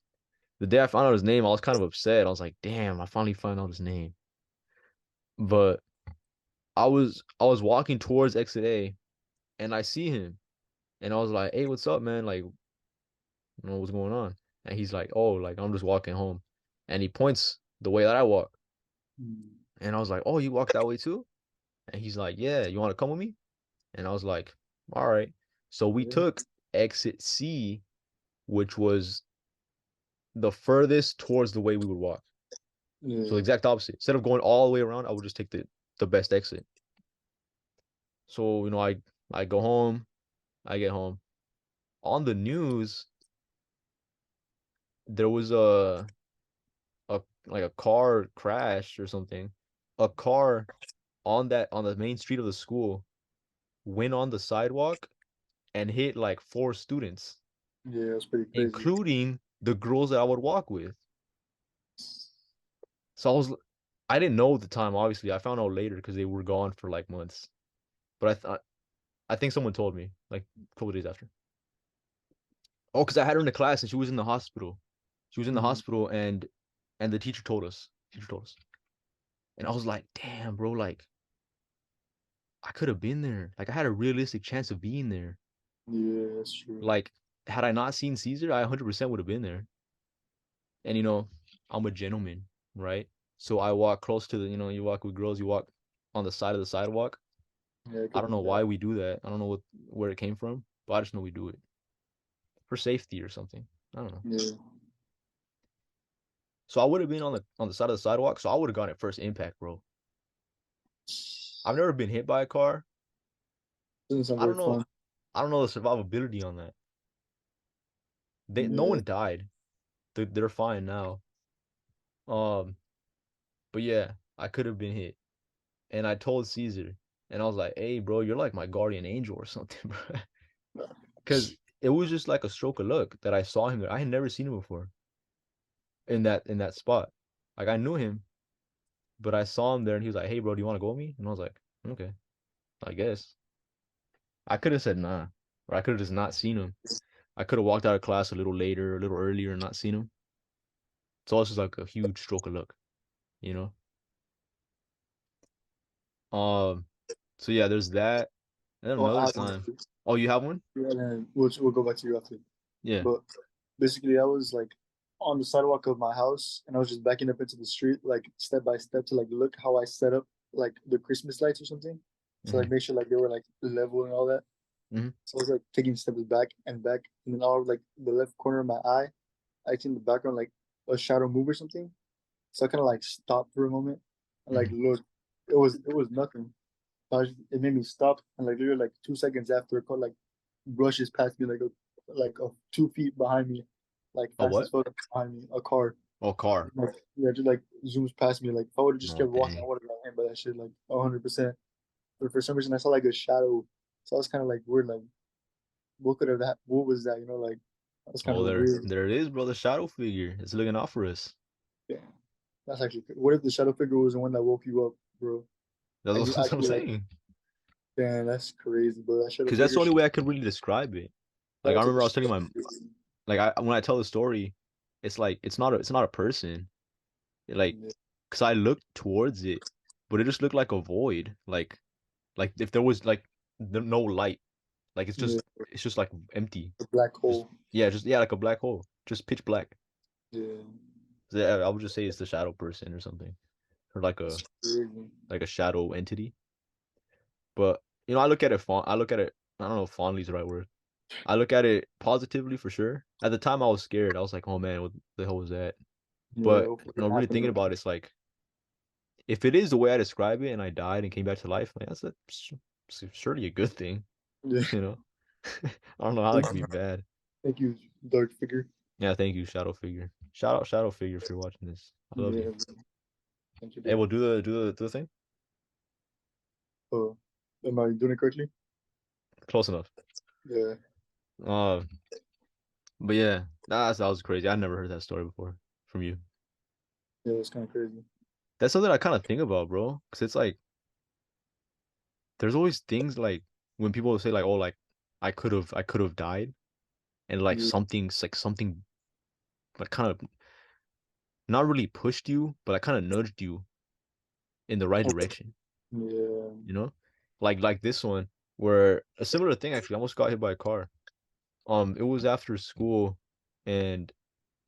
The day I found out his name, I was kind of upset. I was like, damn, I finally found out his name. But I was walking towards exit A and I see him and I was like, hey, what's up, man? Like, what's going on? And he's like, oh, like I'm just walking home. And he points the way that I walk. Mm, And I was like, oh, you walk that way too? And he's like, yeah, you want to come with me? And I was like, all right. So we yeah. took exit C, which was the furthest towards the way we would walk. So the Yeah. exact opposite. Instead of going all the way around, I would just take the best exit. So, I go home, I get home. On the news, there was a like a car crash or something. A car on the main street of the school went on the sidewalk and hit like 4 students, Yeah, it was pretty crazy. including the girls that I would walk with. So I didn't know at the time, obviously. I found out later because they were gone for like months. But I think someone told me like a couple days after. Oh, because I had her in the class and she was in the hospital. She was in the Mm, hospital and the teacher told us. Teacher told us. And I was like, damn, bro, like I could have been there. Like I had a realistic chance of being there. yeah, that's true. Like had I not seen Caesar, I 100% would have been there. And I'm a gentleman, right? So I walk close to you walk with girls, you walk on the side of the sidewalk. Yeah, I I could don't do know that. why we do that. I don't know where it came from, but I just know we do it for safety or something. I don't know. Yeah. So I would have been on the side of the sidewalk, so I would have gone at first impact, bro. I've never been hit by a car. Doesn't sound I very don't know. fun. I don't know the survivability on that. No Yeah. one died. They're fine now. Um, but yeah, I could have been hit. And I told Caesar, and I was like, "Hey, bro, you're like my guardian angel or something, bro." Because it was just like a stroke of luck that I saw him there. I had never seen him before in that spot. Like I knew him, but I saw him there, and he was like, "Hey, bro, do you want to go with me?" And I was like, "Okay, I guess." I could have said nah, or I could have just not seen him. I could have walked out of class a little later, a little earlier, and not seen him. So it's just like a huge stroke of luck, you know. Um, so yeah, there's that. And then Oh, I another have one. time. Oh, you have one? Yeah, and then we'll go back to you after. Yeah. But basically, I was like on the sidewalk of my house, and I was just backing up into the street, like step by step, to like look how I set up like the Christmas lights or something. So Mm-hmm. like make sure like they were like level and all that. Mm-hmm. So I was like taking steps back and back, and then all of like the left corner of my eye, I see in the background like a shadow move or something. So I kind of like stopped for a moment and like Mm-hmm. looked. It was nothing. It made me stop, and like literally like 2 seconds after, it caught like brushes past me like a 2 feet behind me, like Oh, fast as what? fuck behind me, a car. Oh, car. Like, yeah, just like zooms past me. Like if I would have just Oh, kept walking, I dang. would have got hit by that shit like 100%. But for some reason, I saw like a shadow, so I was kind of like weird. Like what could have that? What was that? You know, like that was kind Oh, of weird. there it is, bro. The shadow figure. It's looking out for us. Yeah, that's actually. What if the shadow figure was the one that woke you up, bro? That's And you what I'm actually like, saying. damn, that's crazy, bro. That shadow Because that's figure the only shit. way I could really describe it. Like I Shadow figure remember I was shit. telling my like I when I tell the story, it's like it's not a person. Like, Yeah, cause I looked towards it, but it just looked like a void. Like if there was like no light. Like yeah, it's just like empty. the black Just hole. yeah, like a black hole. Just pitch black. Yeah, So, yeah, I would just say it's the shadow person or something. Or that's crazy. like a shadow entity. But you know, I look at it I look at it I don't know if fondly is the right word. I look at it positively for sure. At the time I was scared. I was like, oh man, what the hell was that? Yeah, But hopefully you know, it really happened. thinking about it, it's like if it is the way I describe it and I died and came back to life, like surely a good thing, Yeah. you know? I don't know how that Thank could be you, bad. thank you, dark figure. Yeah, thank you, Shadow Figure. Shout out Shadow Figure if you're watching this. I love you. Yeah, thank you, Hey, dude. we'll do the thing. Uh, am I doing it correctly? Close enough. Yeah, Uh, but yeah, that was crazy. I never heard that story before from you. yeah, it's kind of crazy. That's something I kind of think about, bro. Because it's like there's always things like when people say like, oh, like I could have died, and like Yeah, something like kind of not really pushed you, but like kind of nudged you in the right direction. yeah. You know, like this one where a similar thing actually I almost got hit by a car. It was after school, and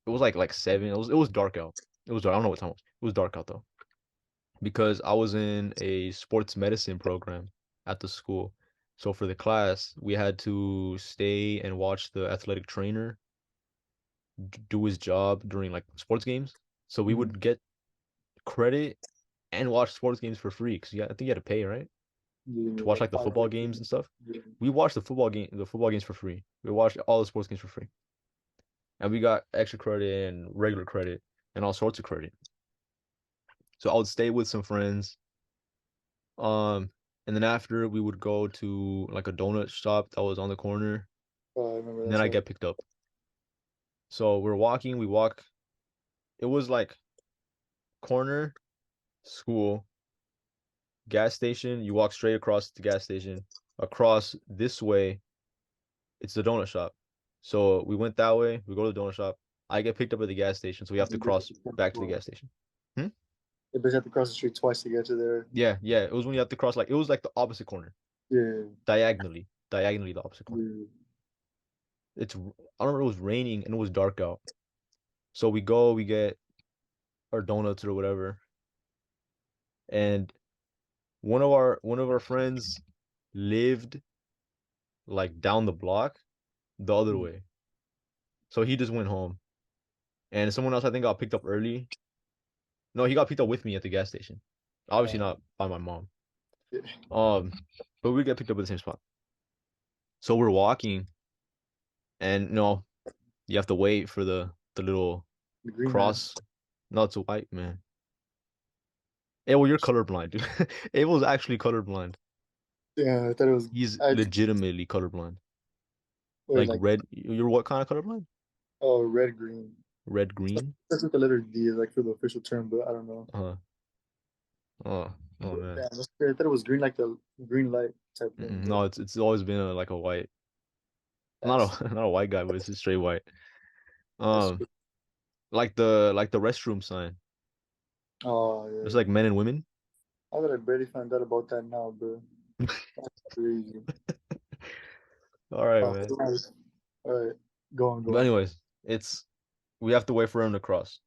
it was like 7. It was dark out. It was dark. I don't know what time it was. It was dark out though because I was in a sports medicine program at the school. So for the class, we had to stay and watch the athletic trainer do his job during like sports games. So we Mm, would get credit and watch sports games for free because I think you had to pay, right? To yeah, watch like like the football 5 hours. games and stuff. Yeah, We watched the football games for free. We watched all the sports games for free. And we got extra credit and regular credit and all sorts of credit. So I would stay with some friends. Um, and then after we would go to like a donut shop that was on the corner. I remember And that then I shop. get picked up. So we're walking, we walk. It was like corner, school, gas station. You walk straight across the gas station. Across this way, it's the donut shop. So we went that way. We go to the donut shop. I get picked up at the gas station, so we have to cross back to the gas station. Hmm? They basically have to cross the street twice to get to there. Yeah. It was when you have to cross like it was like the opposite corner, Yeah, diagonally the opposite corner. yeah. I remember it was raining and it was dark out. So we get our donuts or whatever, and one of our friends lived like down the block the other Mm, way. So he just went home. And someone else I think got picked up early. No, he got picked up with me at the gas station. Obviously uh, not by my mom. yeah. Um, but we get picked up at the same spot. So we're walking, and no, you have to wait for the little The green man. cross. No, it's a white man. Hey, well, you're colorblind, dude. Abel's actually colorblind. Yeah, I thought it was. He's I legitimately colorblind. or Like like red, you're what kind of colorblind? oh red green. Red, green? That's what the letter D is like for the official term, but I don't know. Uh, oh, oh man. Yeah, that's I thought it was green like the green light type thing, Mm-mm. but No, it's always been like a white, that's not a white guy, but it's just straight white. that's Um, good. like the restroom sign. Oh It's yeah. like men and women. How did I barely find out about that now, bro? That's crazy. All right, Oh, man. nice. All right. Go on, But go on. anyways, it's we have to wait for him to cross.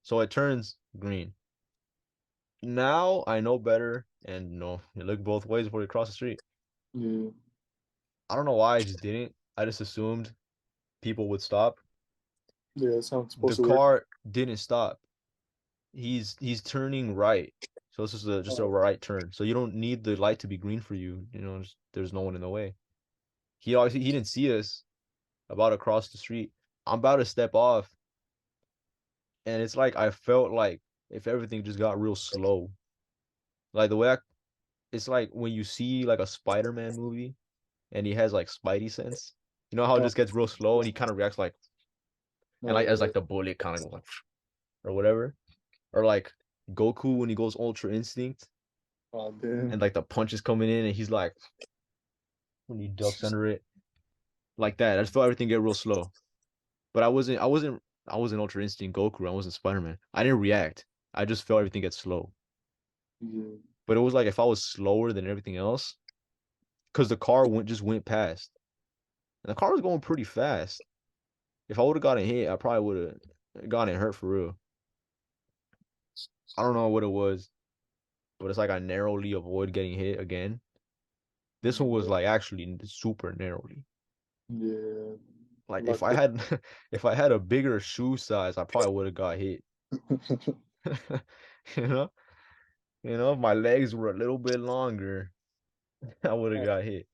So it turns green. Now I know better, and you look both ways before you cross the street. Yeah, I don't know why I just didn't. I just assumed people would stop. yeah, that's how it's The supposed to work. car didn't stop. He's turning right. So this is just a Oh, right turn. So you don't need the light to be green for you. There's no one in the way. He didn't see us about to cross the street. I'm about to step off, and it's like I felt like if everything just got real slow. Like the way it's like when you see like a Spider-Man movie and he has like Spidey sense. You know how it oh, just gets real slow and he kind of reacts like and like as no, like the bullet kind of goes like or whatever. Or like Goku when he goes Ultra Instinct oh, damn. and like the punch is coming in and he's like when he ducks under it like that. I just felt everything get real slow. But I wasn't Ultra Instinct Goku. I wasn't Spider-Man. I didn't react. I just felt everything get slow. Yeah, But it was like if I was slower than everything else, because the car went past. And the car was going pretty fast. If I would have gotten hit, I probably would have gotten hurt for real. I don't know what it was, but it's like I narrowly avoid getting hit again. This one was yeah, like actually super narrowly. yeah. Like if Luck. I had if I had a bigger shoe size, I probably would have got hit. You know? If my legs were a little bit longer, I would have got hit.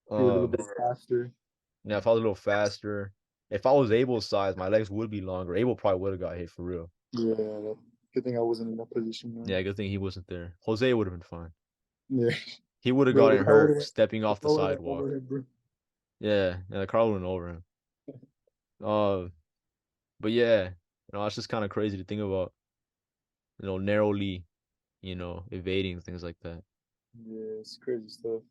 You're a little Um, bit faster. Now if I was a little faster, if I was Abel's size, my legs would be longer. Abel probably would have got hit for real. Yeah, good thing I wasn't in that position, man. Yeah, good thing he wasn't there. Jose would have been fine. Yeah, He would have bro, the gotten car would have hurt went, stepping the off the car would have went sidewalk. over him, bro. Yeah, the car went over him. Uh, but yeah, it's just kind of crazy to think about, narrowly, evading things like that. Yeah, it's crazy stuff.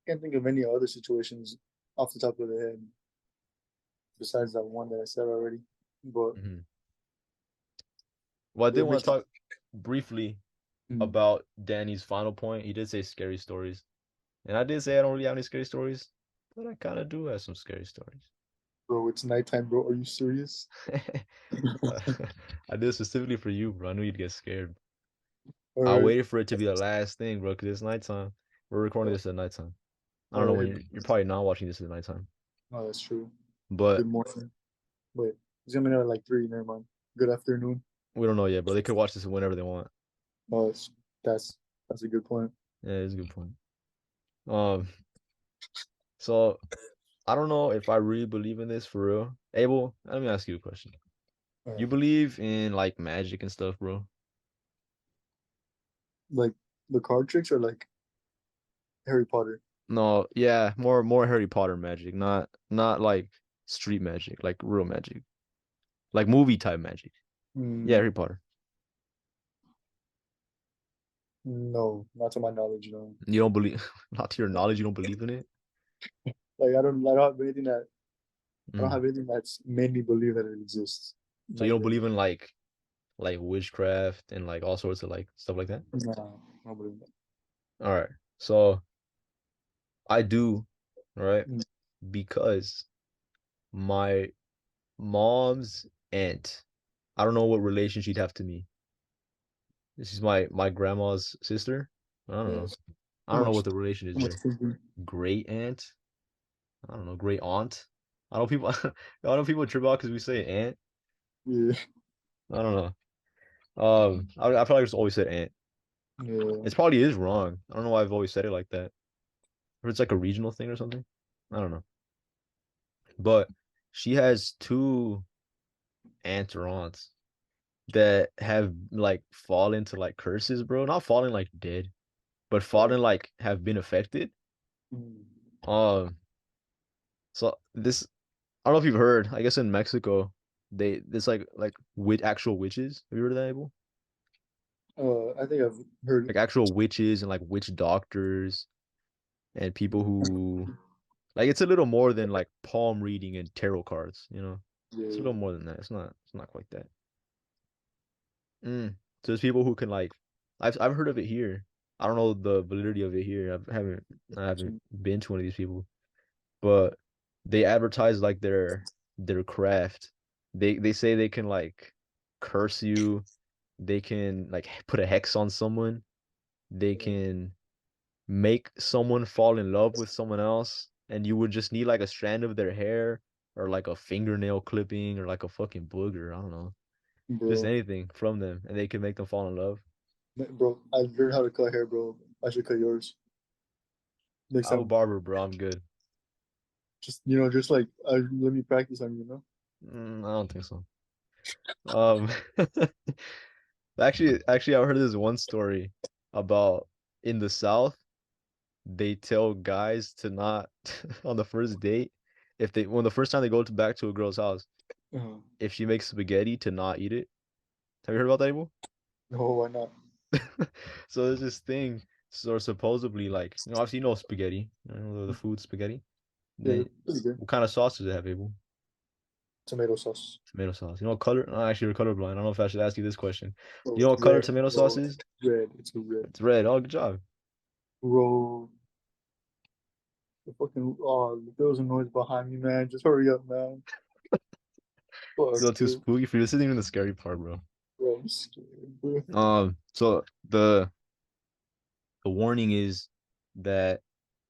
Can't think of any other situations off the top of the head besides that one that I said already. But Hmm. Well, I did it want makes to talk briefly mm, about Danny's final point. He did say scary stories, and I did say I don't really have any scary stories, but I kind of do have some scary stories. bro, it's nighttime, bro. Are you serious? Uh, I did it specifically for you, bro. I knew you'd get scared. All I right, waited for it to be the last thing, bro, because it's nighttime. We're recording this at nighttime. I all don't know right. when you're probably not watching this at nighttime, Oh, that's true. but Good morning. Wait, it's gonna be at like 3. Never mind. Good afternoon. we don't know yet, bro. They could watch this whenever they want. Oh, that's that's a good point. Yeah, it's a good point. Um, so I don't know if I really believe in this for real. Abel, let me ask you a question. All You right. believe in like magic and stuff, bro? Like the card tricks are like Harry Potter. No, yeah, more Harry Potter magic, not like street magic, like real magic, like movie type magic. Yeah, Mm, Harry Potter. no, not to my knowledge, no. You don't believe, not to your knowledge, you don't believe in it. Like I don't have anything that I don't Mm. have anything that's made me believe that it exists. So you don't Nothing. believe in like witchcraft and like all sorts of like stuff like that. No, I don't believe that. All right, so I do, all right, Mm, because my mom's aunt, I don't know what relation she'd have to me. This is my grandma's sister. I don't know. yes. I Too don't know much what the relation is too much there. thinking. Great aunt. I don't know. Great aunt. I know people. I know people trip out because we say aunt. Yeah. I don't know. I probably just always said aunt. Yeah. It probably is wrong. I don't know why I've always said it like that. Or it's like a regional thing or something. I don't know. But she has two aunts or aunts that have like fallen to like curses, bro. Not fallen like dead, but Oh. fallen like have been affected. Mm. Um, so this I don't know if you've heard. I guess in Mexico, there's like with actual witches. Have you heard of that, Abel? I think I've heard. Like actual witches and like witch doctors and people who like it's a little more than like palm reading and tarot cards. It's a little Yeah. more than that. It's not quite that. Mm. So there's people who can like I've heard of it here. I don't know the validity of it here. I haven't been to one of these people, but they advertise like their craft. They say they can like curse you. They can like put a hex on someone. They Yeah, can make someone fall in love with someone else, and you would just need like a strand of their hair or like a fingernail clipping or like a fucking booger. I don't know. Just bro, anything from them, and they can make them fall in love. bro, I learned how to cut hair, bro. I should cut yours next I have a time. barber, bro. I'm good. Just just like let me practice on you. I don't think so. Um, actually, I heard this one story about in the South, they tell guys to not on the first date if they when the first time they go to back to a girl's house, Uh, if she makes spaghetti to not eat it. Have you heard about that, Abel? no, why not? So there's this thing, so supposedly like obviously spaghetti, the food spaghetti. Yeah, they're Then pretty good. what kind of sauce does it have, Abel? Tomato sauce. Tomato sauce. You know what color? Oh, actually, you're colorblind. I don't know if I should ask you this question. Oh, You know it's what color red, tomato sauce bro. is? Red. It's a red. It's red. Oh, good job. Bro, the fucking there was a noise behind me, man. Just hurry up, man. It's a Fuck, little too dude. spooky for you. This isn't even the scary part, bro. Bro, I'm scared, bro. So the warning is that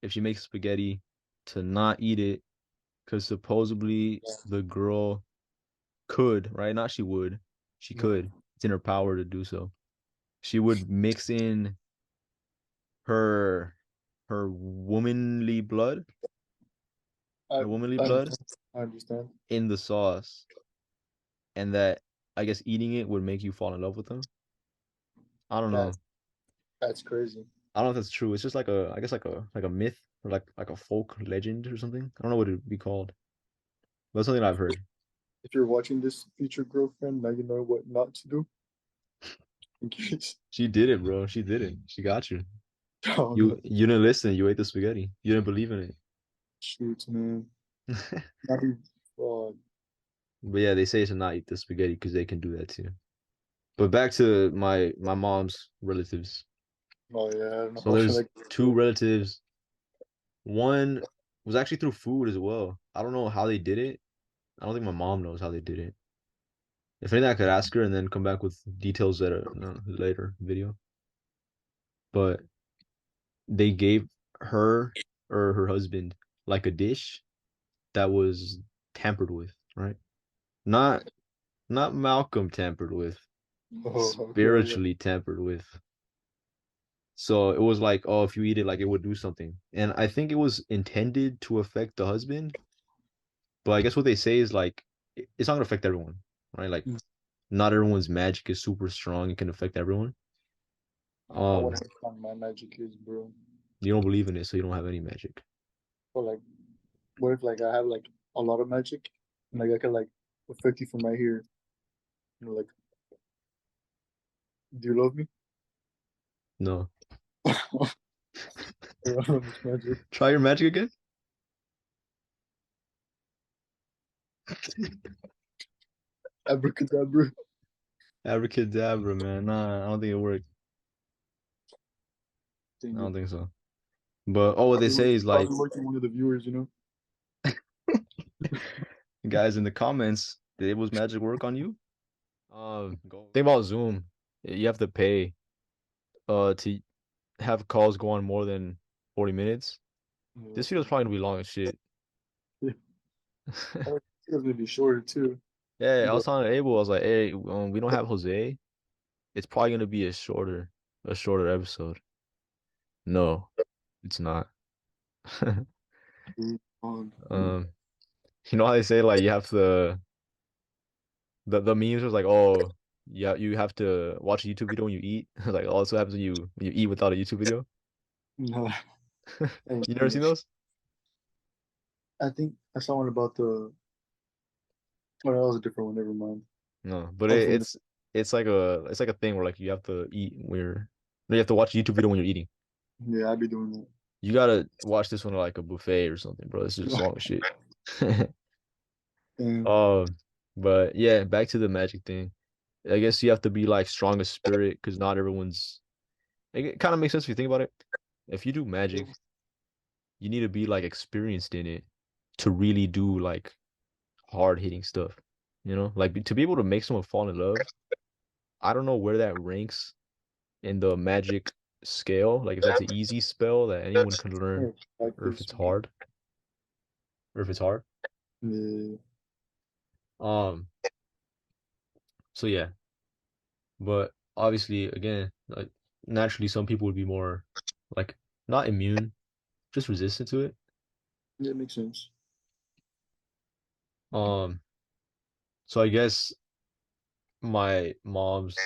if she makes spaghetti, to not eat it, because supposedly the girl could, right? Not she would. She Yeah. could. It's in her power to do so. She would mix in her her womanly blood, I her womanly I blood understand. I understand. in the sauce, and that I guess eating it would make you fall in love with them. I don't That's know. that's crazy. I don't know if that's true. It's just like I guess like a myth or like a folk legend or something. I don't know what it'd be called, but it's something I've heard. If you're watching this future girlfriend, now you know what not to do in case. She did it, bro. She did it. She got you. Oh no, You didn't listen. You ate the spaghetti. You didn't believe in shoot, man. it. Not even, uh, But yeah, they say to not eat the spaghetti because they can do that too. But back to my mom's relatives. oh yeah, I don't know So how I there's like. two relatives. One was actually through food as well. I don't know how they did it. I don't think my mom knows how they did it. If anything, I could ask her and then come back with details at a later video. But they gave her or her husband like a dish that was tampered with, right? Not not Malcolm tampered with, Oh, okay, spiritually tampered with. So it was like, oh, if you eat it, like it would do something. And I think it was intended to affect the husband, but I guess what they say is like it's not gonna affect everyone, right? Like yeah. not everyone's magic is super strong. It can affect everyone. I wonder Um, how strong my magic is, bro. you don't believe in it, so you don't have any magic. Or like, what if like I have like a lot of magic, and like I can like affect you from right here? Like, do you love me? No. I don't know this magic. Try your magic again. Abracadabra. Abracadabra, man. Nah, I don't think it worked. I Dang it. don't think so. But oh, what they say is like, Probably working one of the viewers. guys in the comments, did Abel's magic work on you? Go think about Zoom. You have to pay to have calls go on more than 40 minutes. Yeah. This video's probably gonna be long as shit. Yeah. I think it's gonna be shorter too. Yeah, I But was telling Abel, I was like, hey, we don't have Jose. It's probably gonna be a shorter episode. No, it's not. um, Um, you know how they say like you have to the memes was like, oh, yeah, you have to watch a YouTube video when you eat. Like, also happens when you eat without a YouTube video. no, I ain't You seen never that seen shit. those? I think I saw one about the. Oh, that was a different one. Never mind. No, but I was thinking, it's like a thing where like you have to eat when you're no, you have to watch a YouTube video when you're eating. yeah, I'd be doing You gotta watch this one at like a buffet or something, bro. This is just that. long as shit. And Um, but yeah, back to the magic thing. I guess you have to be like strong as spirit because not everyone's. It kind of makes sense if you think about it. If you do magic, you need to be like experienced in it to really do like hard hitting stuff. You know, like to be able to make someone fall in love. I don't know where that ranks in the magic scale. Like if that's an easy spell that anyone can learn, Oh, like or if this. it's hard, or if it's hard. Yeah, Um. So yeah, but obviously, again, like naturally, some people would be more like not immune, just resistant to it. yeah, makes sense. Um. So I guess my mom's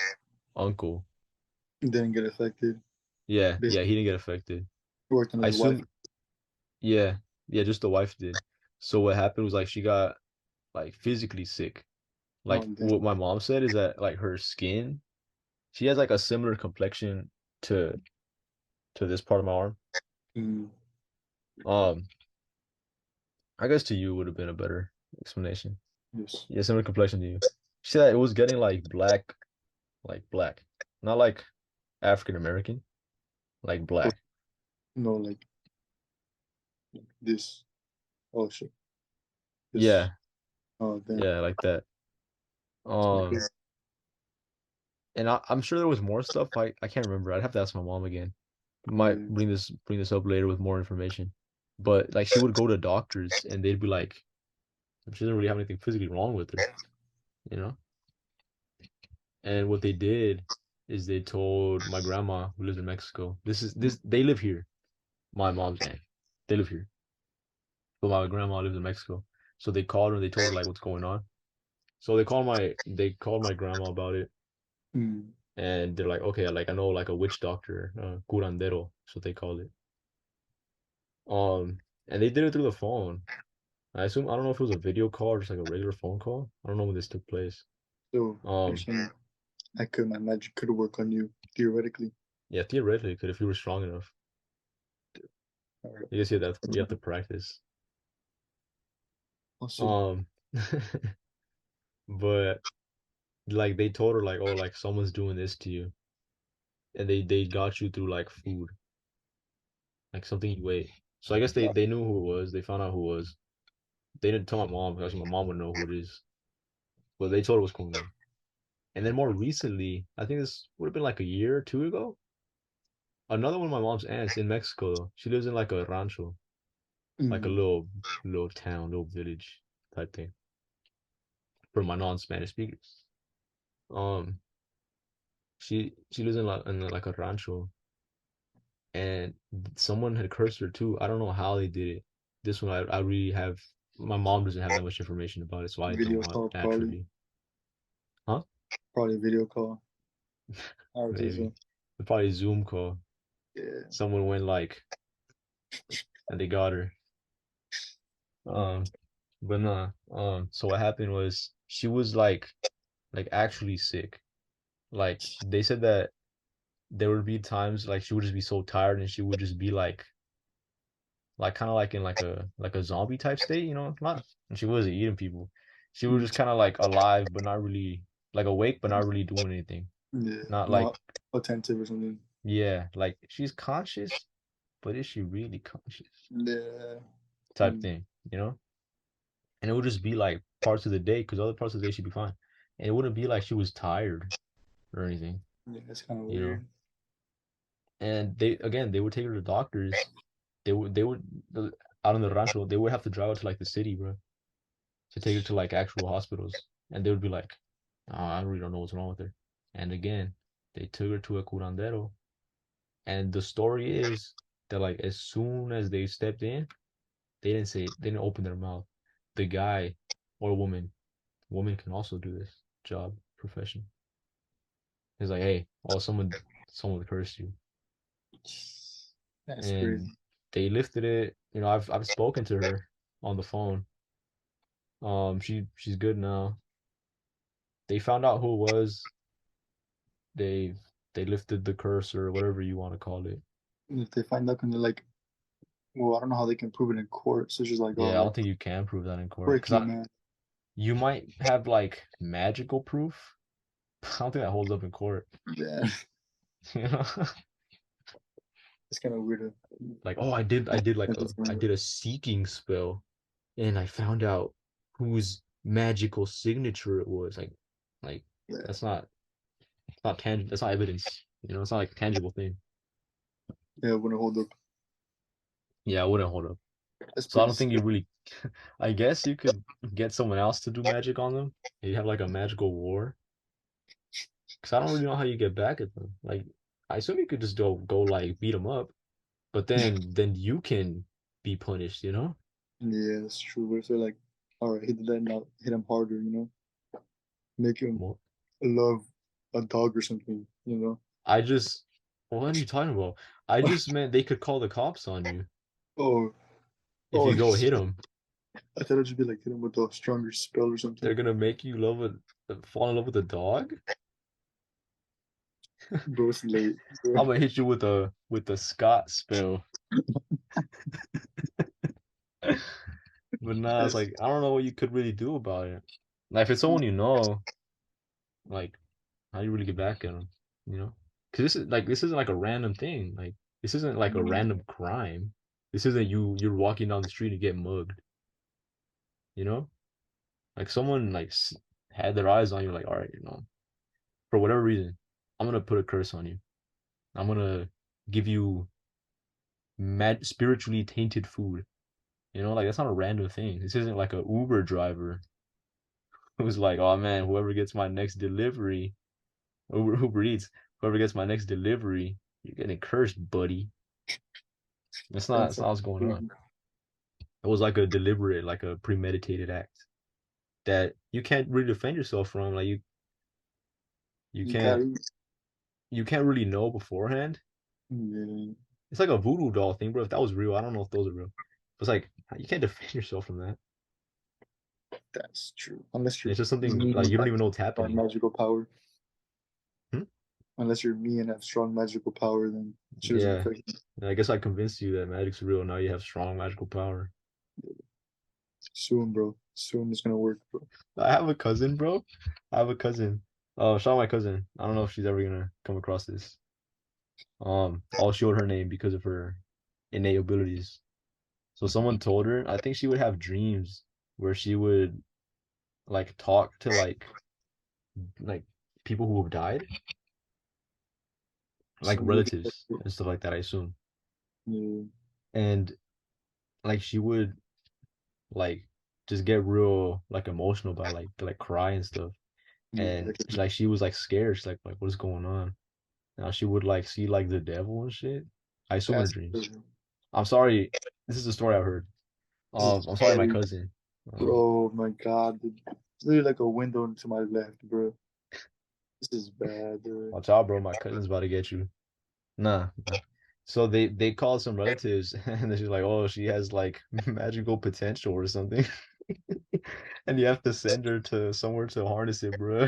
uncle, Didn't get affected. yeah, Basically, he didn't get affected. worked on I his wife. assume, yeah, yeah, just the wife did. So what happened was like she got like physically sick. Oh, Like damn. what my mom said is that like her skin, she has like a similar complexion to this part of my arm. Mm, Um, I guess to you would have been a better explanation. yes. Yeah, similar complexion to you. She said it was getting like black, not like African American, like Oh, black. no, like this. Oh shit. This. Yeah, Oh damn. yeah, like that. It's kind of crazy. Um, and I'm sure there was more stuff. I can't remember. I'd have to ask my mom again. Might Yeah. bring this up later with more information. But like she would go to doctors and they'd be like, she doesn't really have anything physically wrong with her, you know? And what they did is they told my grandma who lives in Mexico, this they live here, my mom's aunt. They live here. But my grandma lives in Mexico. So they called her and they told her like what's going on. So they called my grandma about it Mm. and they're like, okay, like I know like a witch doctor, curandero, so they called it. And they did it through the phone. I assume I don't know if it was a video call or just like a regular phone call. I don't know when this took place. So you're Um, saying my magic could work on you theoretically. yeah, theoretically, it could if you were strong enough. All right. I guess you have to practice. I'll see. Um, but like they told her like, oh, like someone's doing this to you, and they got you through like food, like something you ate. So I guess they knew who it was. They found out who it was. They didn't tell my mom because my mom would know who it is. But they told her it was going on. And then more recently, I think this would have been like a year or two ago. Another one of my mom's aunts in Mexico. She lives in like a rancho, like a Mm. little town, little village type thing for my non-Spanish speakers. Um, she lives in like a rancho, and someone had cursed her too. I don't know how they did it. This one I really have. My mom doesn't have that much information about it, so I Video don't call, probably. naturally. Huh? Probably video call. I would say Maybe. so. Probably Zoom call. Yeah. Someone went like, and they got her. Um, but nah. So what happened was she was like actually sick. Like they said that there would be times like she would just be so tired and she would just be like kind of like in like a zombie type state, you know? Not and she wasn't eating people. She was Mm. just kind of like alive but not really like awake but not really doing anything. Yeah. Not like Not attentive or something. yeah, like she's conscious, but is she really conscious? Yeah. Type Mm. thing, you know? And it would just be like parts of the day because other parts of the day she'd be fine. And it wouldn't be like she was tired or anything, Yeah, that's kind of you know? weird. And they would take her to doctors. They would out in the rancho, they would have to drive out to like the city, bro, to take her to like actual hospitals. And they would be like, oh, I really don't know what's wrong with her. And again, they took her to a curandero. And the story is that like as soon as they stepped in, they didn't open their mouth. The guy or woman can also do this job profession. He's like, hey, oh someone cursed you. That's And crazy. they lifted it. You know, I've spoken to her on the phone. She's good now. They found out who it was. They they lifted the curse or whatever you want to call it. And if they find out, and they're like, well, I don't know how they can prove it in court. So it's just like, oh, Yeah, I like, don't think you can prove that in court because breaking I man. you might have like magical proof. I don't think that holds up in court. Yeah, You know, it's kind of weird. like oh I did like That's I different. did a seeking spell. and I found out whose magical signature it was. Like Yeah, that's not tangible. That's not evidence. You know, it's not like a tangible thing. yeah, I wouldn't hold up. Yeah, I wouldn't hold up. That's So I pretty don't think you sick. really. I guess you could get someone else to do magic on them. You have like a magical war. Because I don't really know how you get back at them. Like, I assume you could just go like beat them up, but then you can be punished. You know? Yeah, that's true. But if they're like, all right, he did that now, hit him harder, make him Well, love a dog or something, I just. What are you talking about? I just meant they could call the cops on you Oh, if oh, you go hit them. I thought it'd just be like hit him with a stronger spell or They're something. gonna make you fall in love with a dog. Bro, it's late. Bro. I'm gonna hit you with a Scott spell. But nah, it's That's, like I don't know what you could really do about it. Like if it's someone you know, like how do you really get back at them? You know, because this isn't like a random thing. Like this isn't like a random crime. This isn't you're walking down the street and get mugged. You know, like someone had their eyes on you. Like all right, for whatever reason, I'm gonna put a curse on you. I'm gonna give you spiritually tainted food. You know, like that's not a random thing. This isn't like a Uber driver who's like, oh man, whoever gets my next delivery, Uber Eats, whoever gets my next delivery, you're getting cursed, buddy. That's that's not what's going on. crazy. It was like a deliberate, like a premeditated act that you can't really defend yourself from. Like you You can't gotta, you can't really know beforehand. yeah, It's like a voodoo doll thing, bro. If that was real, I don't know if those are real. It's like you can't defend yourself from that. that's true. Unless you're It's just something me like and you don't have even know what's strong happening. magical power. Hmm? Unless you're me and have strong magical power, then she doesn't Yeah. affect me. And I guess I convinced you that magic's real. Now you have strong magical power. Soon, bro. Soon it's gonna work, bro. I have a cousin, bro. I have a cousin. Oh, shout out my cousin. I don't know if she's ever gonna come across this. I'll show her name because of her innate abilities. So someone told her, I think she would have dreams where she would like talk to like people who have died, like Some living, relatives and stuff like that, I assume. yeah, And like she would like just get real like emotional about like cry and stuff. yeah, And she was like scared. She's like what is going on? Now she would like see like the devil and shit. I assume in her that's dreams. crazy. I'm sorry. This is a story I've heard. This is I'm sorry, my very, cousin. bro. My God, dude. It's literally like a window into my left, bro. This is bad, bro. Watch out, bro. My cousin's about to get you. Nah. So they called some relatives, and then she's like, "Oh, she has like magical potential or something," and you have to send her to somewhere to harness it, bro.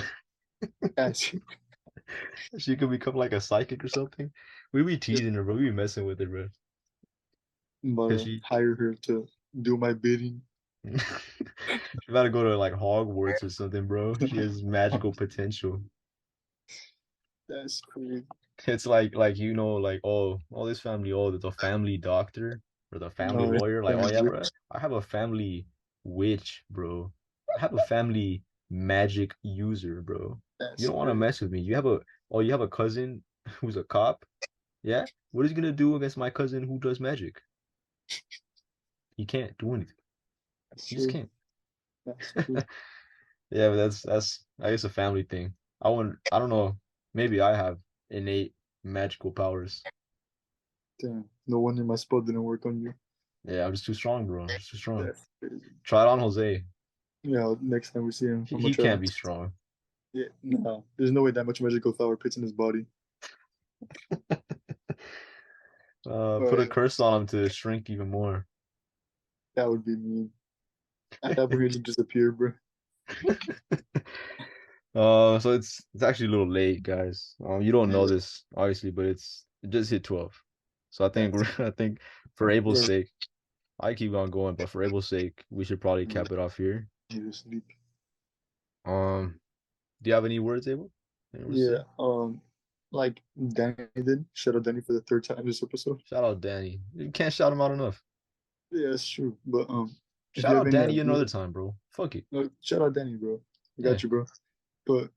That's, She could become like a psychic or something. We be teasing her, bro. We be messing with her, bro. I'm about Cause to hire her to do my bidding. she about to go to like Hogwarts or something, bro. She has magical potential. That's crazy. It's like like this family, the family doctor or the family No, it's lawyer. Like, oh family yeah, bro, rich. I have a family witch, bro. I have a family magic user, bro. You That's don't want to crazy. mess with me. You have a cousin who's a cop. Yeah, what is he gonna do against my cousin who does magic? He can't do anything. That's He just true. can't. That's true. Yeah, but that's I guess a family thing. I don't know. Maybe I have innate magical powers. Damn. No wonder my spell didn't work on you. Yeah, I'm just too strong, bro. I'm just too strong. That's crazy. Try it on Jose. Yeah, next time we see him, I'm gonna He try. can't be strong. Yeah, no. There's no way that much magical power fits in his body. Put a Alright, curse on him to shrink even more. that would be mean. At that point, he'll just disappear, bro. So it's actually a little late, guys. You don't know Yeah, this obviously, but it just hit 12. So I think that's I think for Abel's bro. sake, I keep on going, but for Abel's sake, we should probably Yeah, cap it off here. need to sleep. Um, do you have any words, Abel? Any words to Yeah, say? like Danny did. Shout out Danny for the third time this episode. Shout out Danny. You can't shout him out enough. Yeah, it's true. But if you Shout have out any Danny another idea, time, bro. Fuck it. shout out Danny, bro. I Yeah. got you, bro. But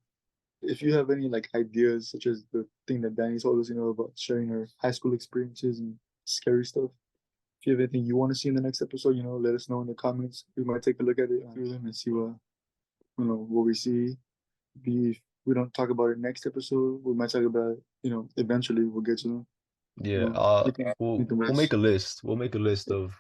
if you have any like ideas, such as the thing that Danny told us, about sharing her high school experiences and scary stuff. If you have anything you want to see in the next episode, let us know in the comments. We might take a look at it through them and see what we see. If we don't talk about it next episode, we might talk about it, eventually we'll get to Yeah. anything, We'll make a list. We'll make a list of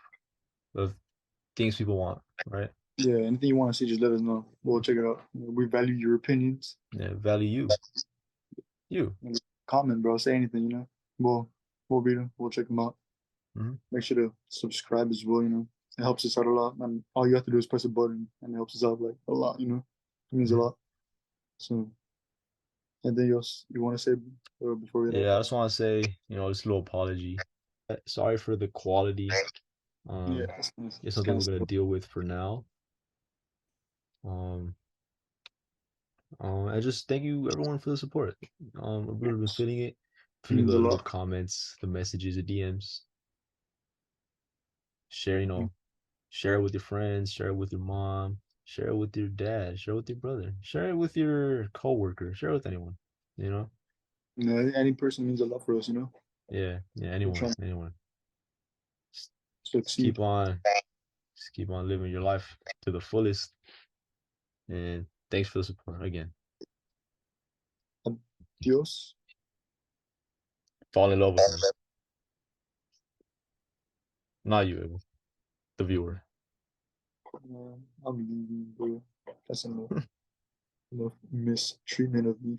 things people want, right? yeah, anything you want to see, just let us know. We'll check it out. We value your opinions. Yeah, value you. You. Comment, bro. Say anything, we'll read them. We'll check them out. Mm-hmm. Make sure to subscribe as well. It helps us out a lot. And all you have to do is press a button, and it helps us out like a lot. It means a lot. So, anything else you want to say before we? Yeah, I just want to say, just a little apology. Sorry for the quality. Yeah, It's it's something kind we're of gonna deal with for now. I just thank you everyone for the support. I've really been feeling it, feeling means a the lot. comments, the messages, the DMs. Share, share it with your friends, share it with your mom, share it with your dad, share it with your brother, share it with your coworker, share it with anyone. You know? Any person means a lot for us. Yeah, We're anyone, trying anyone. Just, to just succeed. keep on living your life to the fullest. And thanks for the support again. Adios. Fall in love with them. Not you, Abel. The viewer. I'm leaving, bro. That's enough mistreatment of me.